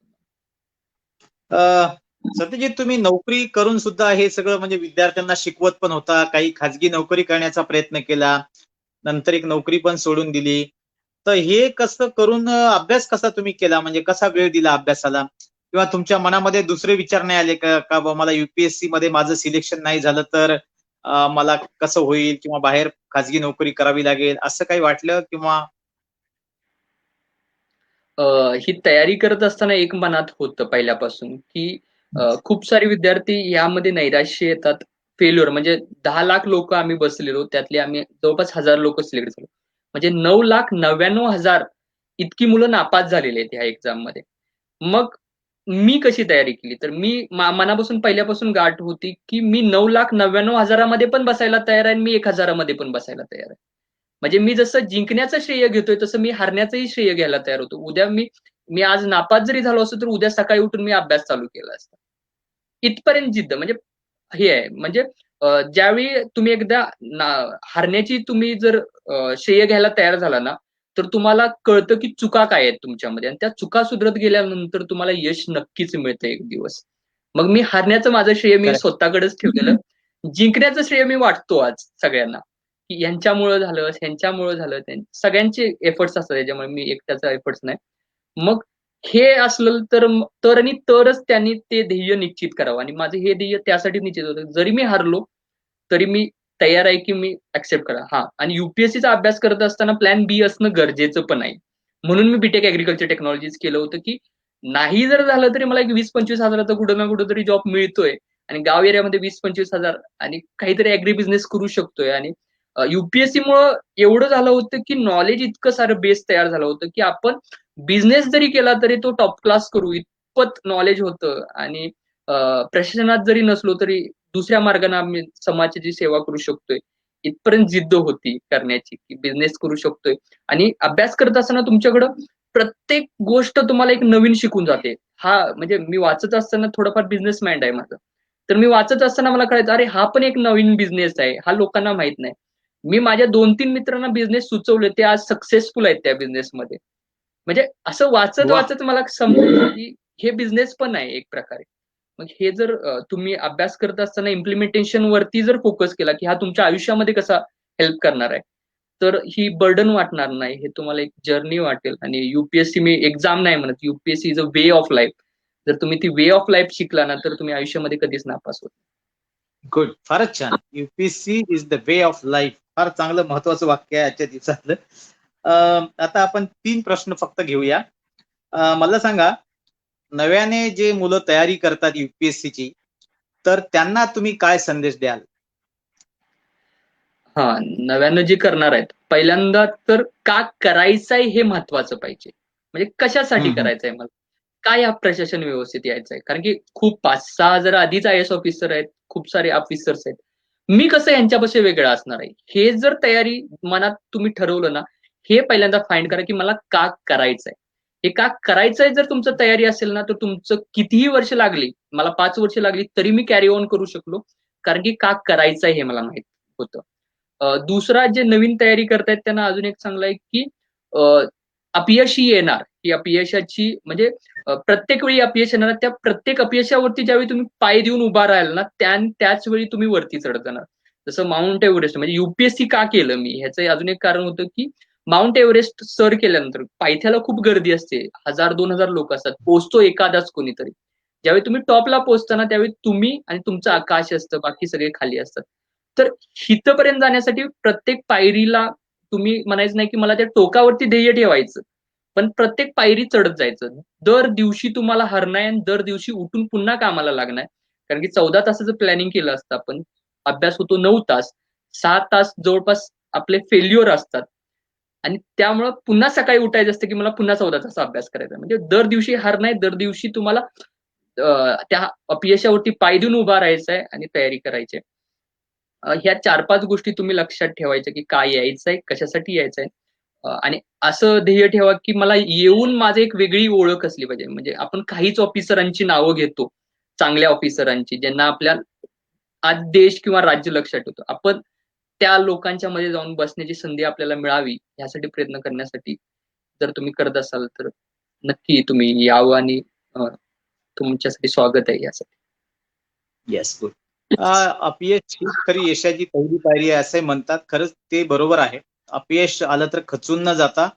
सत्यजित, तुम्ही नोकरी करून सुद्धा हे सगळं म्हणजे विद्यार्थ्यांना शिकवत पण होता, काही खाजगी नोकरी करण्याचा प्रयत्न केला, नंतर एक नोकरी पण सोडून दिली. तर हे कसं करून अभ्यास कसा तुम्ही केला, म्हणजे कसा वेळ दिला अभ्यासाला? किंवा तुमच्या मनामध्ये दुसरे विचार नाही आले का, का बा मला युपीएससी मध्ये माझं सिलेक्शन नाही झालं तर मला कसं होईल, किंवा बाहेर खाजगी नोकरी करावी लागेल, असं काही वाटलं किंवा? ही तयारी करत असताना एक मनात होतं पहिल्यापासून, की खूप सारे विद्यार्थी यामध्ये नैराश्य येतात. फेल्युअर म्हणजे 10 लाख लोक आम्ही बसलेलो, त्यातले आम्ही जवळपास 1000 लोक सिलेक्ट झालो. म्हणजे 9,99,000 इतकी मुलं नापास झालेली आहेत ह्या एक्झाम मध्ये. मग मी कशी तयारी केली, तर मी मनापासून पहिल्यापासून गाठ होती की मी 9,99,000 मध्ये पण बसायला तयार आहे आणि मी 1,000 मध्ये पण बसायला तयार आहे. म्हणजे मी जसं जिंकण्याचं श्रेय घेतोय तसं मी हारण्याचंही श्रेय घ्यायला तयार होतो. उद्या मी मी आज नापास जरी झालो असतो तर उद्या सकाळी उठून मी अभ्यास चालू केला असता. इथपर्यंत जिद्द म्हणजे हे आहे. म्हणजे ज्यावेळी तुम्ही एकदा हारण्याची तुम्ही जर श्रेय घ्यायला तयार झाला ना, तर तुम्हाला कळतं की चुका काय आहेत तुमच्यामध्ये, आणि त्या चुका सुधरत गेल्यानंतर तुम्हाला यश नक्कीच मिळतं एक दिवस. मग मी हारण्याचं माझं श्रेय मी करेक्ट. स्वतःकडेच ठेवलेलं. जिंकण्याचं श्रेय मी वाटतो आज सगळ्यांना. की यांच्यामुळं झालं, ह्यांच्यामुळं झालं, सगळ्यांचे एफर्ट्स असतात त्याच्यामुळे, मी एकट्याचा एफर्ट्स नाही. मग हे असलं तर आणि तरच त्यांनी ते ध्येय निश्चित करावं, आणि माझं हे ध्येय त्यासाठी निश्चित होतं, जरी मी हारलो तरी मी तयार आहे की मी ऍक्सेप्ट करा. हा, आणि युपीएससीचा अभ्यास करत असताना प्लॅन बी असणं गरजेचं पण आहे. म्हणून मी बीटेक ऍग्रिकल्चर टेक्नॉलॉजीज केलं होतं, की नाही जर झालं तरी मला एक 20-25 हजाराचा कुठं ना कुठं तरी जॉब मिळतोय, आणि गाव एरियामध्ये 20-25 हजार, आणि काहीतरी ऍग्री बिझनेस करू शकतोय. आणि युपीएससी मुळे एवढं झालं होतं की नॉलेज इतकं सारं बेस तयार झालं होतं की आपण बिझनेस जरी केला तरी तो टॉप क्लास करू इतपत नॉलेज होतं. आणि प्रशासनात जरी नसलो तरी दुसऱ्या मार्गाने आम्ही समाजाची सेवा करू शकतोय इथपर्यंत जिद्द होती करण्याची, की बिझनेस करू शकतोय. आणि अभ्यास करत असताना तुमच्याकडं प्रत्येक गोष्ट तुम्हाला एक नवीन शिकून जाते. हा, म्हणजे मी वाचत असताना थोडंफार बिझनेस माइंड आहे माझं, तर मी वाचत असताना मला कळायचं, अरे हा पण एक नवीन बिझनेस आहे, हा लोकांना माहित नाही. मी माझ्या 2-3 मित्रांना बिझनेस सुचवले, ते आज सक्सेसफुल आहेत त्या बिझनेसमध्ये. म्हणजे असं वाचत वा. वाचत मला समजलं की हे बिझनेस पण आहे एक प्रकारे. मग हे जर तुम्ही अभ्यास करत असताना इम्प्लिमेंटेशन वरती जर फोकस केला, की हा तुमच्या आयुष्यामध्ये कसा हेल्प करणार आहे, तर ही बर्डन वाटणार नाही, हे तुम्हाला एक जर्नी वाटेल. आणि युपीएससी मी एक्झाम नाही म्हणत, UPSC is a way of life. जर तुम्ही ती वे ऑफ लाईफ शिकला ना, तर तुम्ही आयुष्यामध्ये कधीच नापास होत. गुड, फारच छान. UPSC is the way of life, फार चांगलं महत्वाचं वाक्य आहे आजच्या दिवसातलं. आता आपण 3 प्रश्न फक्त घेऊया. मला सांगा, नव्याने जे मुलं तयारी करतात युपीएससीची, तर त्यांना तुम्ही काय संदेश द्याल? हा, नव्यानं जे करणार आहेत, पहिल्यांदा तर का करायचंय हे महत्वाचं पाहिजे. म्हणजे कशासाठी हम्म, करायचंय मला, काय या प्रशासन व्यवस्थित यायचंय. कारण की खूप 5-6 हजार आधीच आय एस ऑफिसर आहेत, खूप सारे ऑफिसर्स आहेत. मी कसं यांच्यापासून वेगळं असणार आहे, हे जर तयारी मनात तुम्ही ठरवलं ना, हे पहिल्यांदा फाइंड करा की मला का करायचंय. हे का करायचंय जर तुमचं तयारी असेल ना, तर तुमचं कितीही वर्ष लागली, मला 5 वर्ष लागली तरी मी कॅरी ऑन करू शकलो, कारण की का करायचंय हे मला माहित होतं. दुसरा, जे नवीन तयारी करतायत त्यांना अजून एक चांगलं आहे की अपयश ही येणार. ही अपयशाची म्हणजे प्रत्येक वेळी अपयश येणार. त्या प्रत्येक अपयशावरती ज्यावेळी तुम्ही पाय देऊन उभा राहाल ना, त्याच वेळी तुम्ही वरती चढत जाणार. जसं माउंट एव्हरेस्ट, म्हणजे युपीएससी का केलं मी, ह्याचं अजून एक कारण होतं की माउंट एव्हरेस्ट सर केल्यानंतर पायथ्याला खूप गर्दी असते, 1000-2000 लोक असतात, पोहोचतो एखादाच कोणीतरी. ज्यावेळी तुम्ही टॉपला पोहोचता त्यावेळी तुम्ही आणि तुमचं आकाश असतं, बाकी सगळे खाली असतात. तर हितपर्यंत जाण्यासाठी प्रत्येक पायरीला तुम्ही म्हणायचं नाही की मला त्या टोकावरती ध्येय ठेवायचं, पण प्रत्येक पायरी चढत जायचं. दर दिवशी तुम्हाला हार नाही, आणि दर दिवशी उठून पुन्हा कामाला लागणार. कारण की 14 तासाचं प्लॅनिंग केलं असतं आपण, अभ्यास होतो 9 तास, 6 तास जवळपास आपले फेल्युअर असतात. आणि त्यामुळं पुन्हा सकाळी उठायचं असतं की मला पुन्हा 14 तास अभ्यास करायचा. म्हणजे दर दिवशी हार नाही, दर दिवशी तुम्हाला त्या अपयशावरती पाय देऊन उभा राहायचं आहे आणि तयारी करायची आहे. ह्या 4-5 गोष्टी तुम्ही लक्षात ठेवायच्या की काय यायचंय, कशासाठी यायचंय. आणि असं ध्येय ठेवा की मला येऊन माझी एक वेगळी ओळख असली पाहिजे. म्हणजे आपण काहीच ऑफिसरांची नावं घेतो, चांगल्या ऑफिसरांची, ज्यांना आपल्या आज देश किंवा राज्य लक्षात ठेवतो. आपण त्या लोकांच्या मध्ये जाऊन बसण्याची संधी आपल्याला मिळावी, यासाठी प्रयत्न करण्यासाठी जर तुम्ही करत असाल, तर नक्की तुम्ही यावं. आणि तुमच्यासाठी स्वागत आहे यासाठी. Yes, good. अपयश हीच खरी यशाची पहिली पायरी आहे असे म्हणतात. खरंच ते बरोबर आहे. अपयश आलं तर खचून न जाता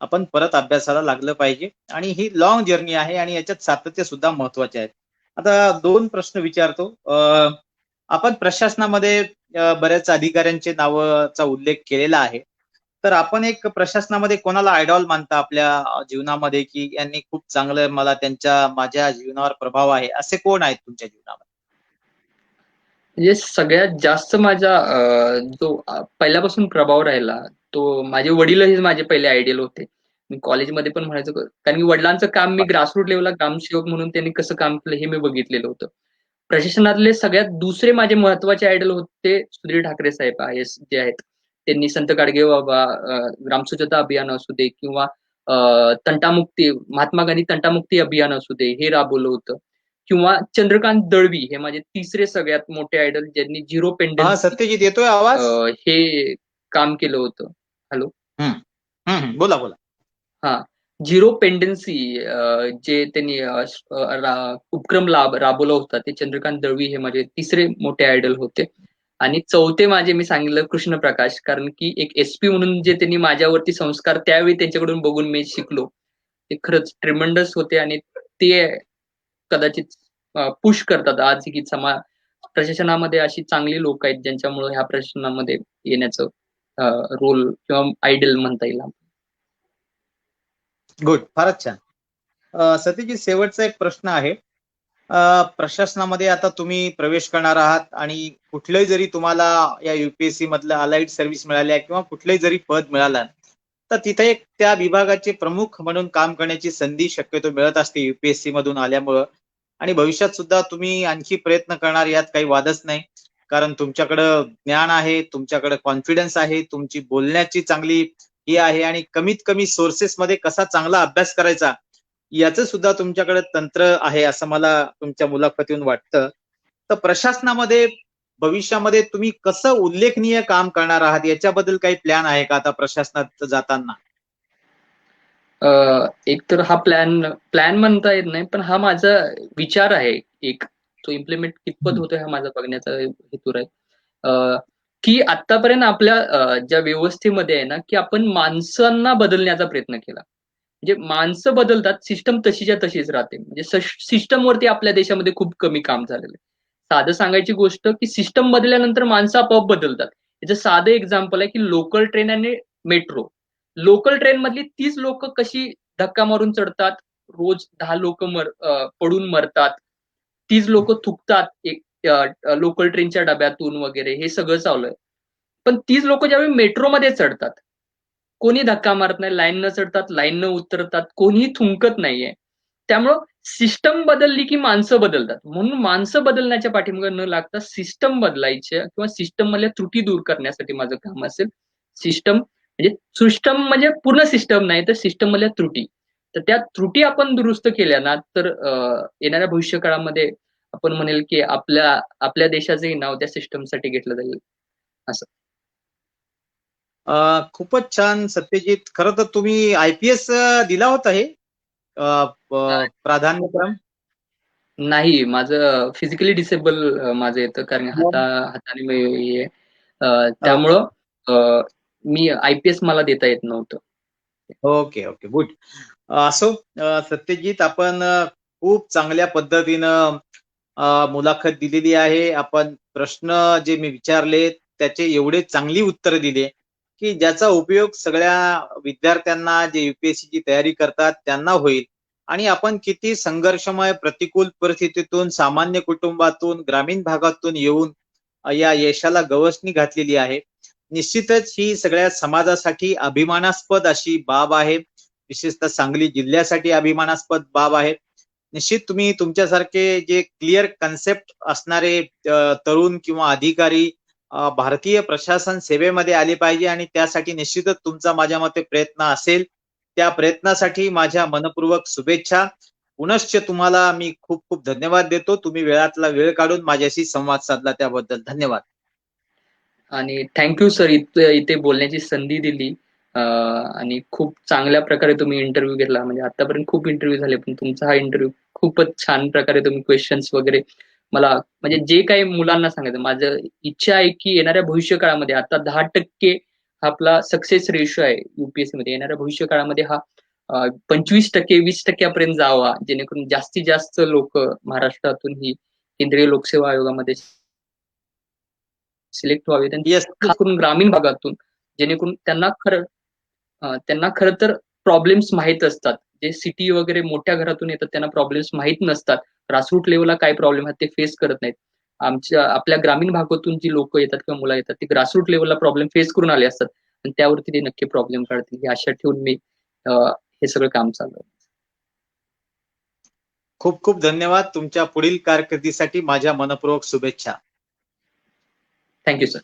आपण परत अभ्यासाला लागलं पाहिजे, आणि ही लॉंग जर्नी आहे आणि याच्यात सातत्य सुद्धा महत्वाचे आहे. आता 2 प्रश्न विचारतो. आपण प्रशासनामध्ये बऱ्याच अधिकाऱ्यांचे नावाचा उल्लेख केलेला आहे. तर आपण एक प्रशासनामध्ये कोणाला आयडॉल मानता आपल्या जीवनामध्ये, की यांनी खूप चांगलं माझ्या जीवनावर प्रभाव आहे, असे कोण आहेत तुमच्या जीवनामध्ये? म्हणजे सगळ्यात जास्त माझा जो पहिल्यापासून प्रभाव राहिला, तो माझे वडीलच माझे पहिले आयडियल होते. मी कॉलेजमध्ये पण म्हणायचो, कारण की वडिलांचं काम मी ग्रासरूट लेव्हलला ग्रामसेवक म्हणून त्यांनी कसं काम केलं हे मी बघितलेलं होतं. प्रशासनातले सगळ्यात दुसरे माझे महत्वाचे आयडल होते सुधीर ठाकरे साहेब, आय एस जे आहेत. त्यांनी संत गाडगे बाबा ग्रामस्वच्छता अभियान असू दे, किंवा तंटामुक्ती, महात्मा गांधी तंटामुक्ती अभियान असू दे, हे राबवलं होतं. किंवा चंद्रकांत दळवी, हे माझे तिसरे सगळ्यात मोठे आयडल, ज्यांनी झिरो हा, पेंडेन्सी सत्यजित, येतोय आवाज? हे काम केलं होतं. हॅलो. हम्म, बोला बोला. हा, झिरो पेंडन्सी जे त्यांनी उपक्रम राबवला होता, ते चंद्रकांत दळवी हे माझे तिसरे मोठे आयडल होते. आणि चौथे माझे मी सांगितलं कृष्णप्रकाश, कारण की एक एसपी म्हणून जे त्यांनी माझ्यावरती संस्कार त्यावेळी त्यांच्याकडून बघून मी शिकलो, ते खरंच ट्रिमेंडस होते आणि ते कदाचित पुश करतात आज की प्रशासनामध्ये अशी चांगली लोक आहेत ज्यांच्यामुळे ह्या प्रशासनामध्ये येण्याचं रोल किंवा आयडियल म्हणता येईल. गुड, फारच छान. सतीजी, शेवटचा एक प्रश्न आहे. प्रशासनामध्ये आता तुम्ही प्रवेश करणार आहात आणि कुठलंही जरी तुम्हाला या युपीएससी मधलं अलाइड सर्व्हिस मिळाल्या किंवा कुठलंही जरी पद मिळालं, तर तिथे एक त्या विभागाचे प्रमुख म्हणून काम करण्याची संधी शक्यतो मिळत असते युपीएससी मधून आल्यामुळं. आणि भविष्यात सुद्धा तुम्ही आणखी प्रयत्न करणार, यात काही वादच नाही. कारण तुमच्याकडं ज्ञान आहे, तुमच्याकडे कॉन्फिडन्स आहे, तुमची बोलण्याची चांगली ही आहे आणि कमीत कमी सोर्सेस मध्ये कसा चांगला अभ्यास करायचा याचं सुद्धा तुमच्याकडे तंत्र आहे असं मला तुमच्या मुलाखतीतून वाटतं. तर प्रशासनामध्ये भविष्यामध्ये तुम्ही कसं उल्लेखनीय काम करणार आहात याच्याबद्दल काही प्लॅन आहे का आता प्रशासनात जाताना? एक तर हा प्लॅन म्हणता येत नाही, पण हा माझा विचार आहे एक, तो इम्प्लिमेंट कितपत होतोय हा माझा बघण्याचा हेतू आहे. की आतापर्यंत आपल्या ज्या व्यवस्थेमध्ये आहे ना, की आपण माणसांना बदलण्याचा प्रयत्न केला. म्हणजे माणसं बदलतात, सिस्टम तशीच्या तशीच राहते. म्हणजे सिस्टमवरती आपल्या देशामध्ये खूप कमी काम झालेलं आहे. साधं सांगायची गोष्ट की सिस्टम बदलल्यानंतर माणसं आपोआप बदलतात. याचं साधं एक्झाम्पल आहे की लोकल ट्रेन आणि मेट्रो. लोकल ट्रेन मधली तीच लोक कशी धक्का मारून चढतात, रोज 10 लोक पडून मरतात, तीच लोक थुकतात लोकल ट्रेनच्या डब्यातून वगैरे, हे सगळं चालू आहे. पण तीच लोक ज्यावेळी मेट्रोमध्ये चढतात, कोणी धक्का मारत नाही, लाईन न चढतात, लाईन न उतरतात, कोणीही थुंकत नाहीये. त्यामुळं सिस्टम बदलली की माणसं बदलतात. म्हणून माणसं बदलण्याच्या पाठीमागे न लागता सिस्टम बदलायच्या किंवा सिस्टम मधल्या त्रुटी दूर करण्यासाठी माझं काम असेल. सिस्टम म्हणजे पूर्ण सिस्टम नाही, तर सिस्टम मधल्या त्रुटी. तर त्या त्रुटी आपण दुरुस्त केल्या ना, तर येणाऱ्या भविष्यकाळामध्ये आपण म्हणेल की आपल्या देशाचंही नाव त्या सिस्टमसाठी घेतलं जाईल असं. खूपच छान सत्यजित. खरं तर तुम्ही IPS दिला होता हे प्राधान्यक्रम? नाही, माझं फिजिकली डिसेबल माझं येतं, कारण हाताने मी त्यामुळं मी IPS मला देता येत नव्हतं. Okay okay, good. असो, सत्यजित, आपण खूप चांगल्या पद्धतीनं मुलाखत दिलेली आहे. आपण प्रश्न जे मी विचारले त्याचे एवढे चांगली उत्तर दिले की ज्याचा उपयोग सगळ्या विद्यार्थ्यांना जे UPSC ची तयारी करतात त्यांना होईल. आणि आपण किती संघर्षमय प्रतिकूल परिस्थितीतून, सामान्य कुटुंबातून, ग्रामीण भागातून येऊन या यशाला गवसणी घातलेली आहे. निश्चितच ही सगळ्या समाजासाठी अभिमानास्पद अशी बाब आहे. विशेषतः सांगली जिल्ह्यासाठी अभिमानास्पद बाब आहे. निश्चित तुम्ही तुमच्यासारखे जे क्लिअर कन्सेप्ट असणारे तरुण किंवा अधिकारी भारतीय प्रशासन सेवेमध्ये आले पाहिजे आणि त्यासाठी निश्चितच तुमचा माझ्या मते प्रयत्न असेल. त्या प्रयत्नासाठी माझ्या मनपूर्वक शुभेच्छा. पुनश्च तुम्हाला मी खूप खूप धन्यवाद देतो. तुम्ही वेळातला वेळ काढून माझ्याशी संवाद साधला त्याबद्दल धन्यवाद. आणि थँक्यू सर, इथे बोलण्याची संधी दिली. आणि खूप चांगल्या प्रकारे तुम्ही इंटरव्ह्यू घेतला. म्हणजे आतापर्यंत खूप इंटरव्ह्यू झाले, पण तुमचा हा इंटरव्ह्यू खूपच छान प्रकारे तुम्ही क्वेश्चन्स वगैरे मला, म्हणजे जे काही मुलांना सांगायचं, माझं इच्छा आहे की येणाऱ्या भविष्य काळामध्ये, आता 10% आपला सक्सेस रेशो आहे UPSC मध्ये, येणाऱ्या भविष्य काळामध्ये हा 25%, 20% जावा, जेणेकरून जास्तीत जास्त लोक महाराष्ट्रातून ही केंद्रीय लोकसेवा आयोगामध्ये सिलेक्ट व्हावे, येस. खास करून ग्रामीण भागातून, जेणेकरून त्यांना खरं तर प्रॉब्लेम्स माहीत असतात. जे सिटी वगैरे मोठ्या घरातून येतात त्यांना प्रॉब्लेम्स माहीत नसतात. ग्रासरूट लेवलला काय प्रॉब्लेम आहेत ते फेस करत नाहीत. आपल्या ग्रामीण भागातून जी लोक येतात किंवा मुलं येतात ते ग्रासरूट लेवलला प्रॉब्लेम फेस करून आले असतात आणि त्यावरती ते नक्की प्रॉब्लेम काढतील ही आशा ठेवून मी हे सगळं काम चालू आहे. खूप खूप धन्यवाद. तुमच्या पुढील कारकिर्दीसाठी माझ्या मनपूर्वक शुभेच्छा. Thank you sir.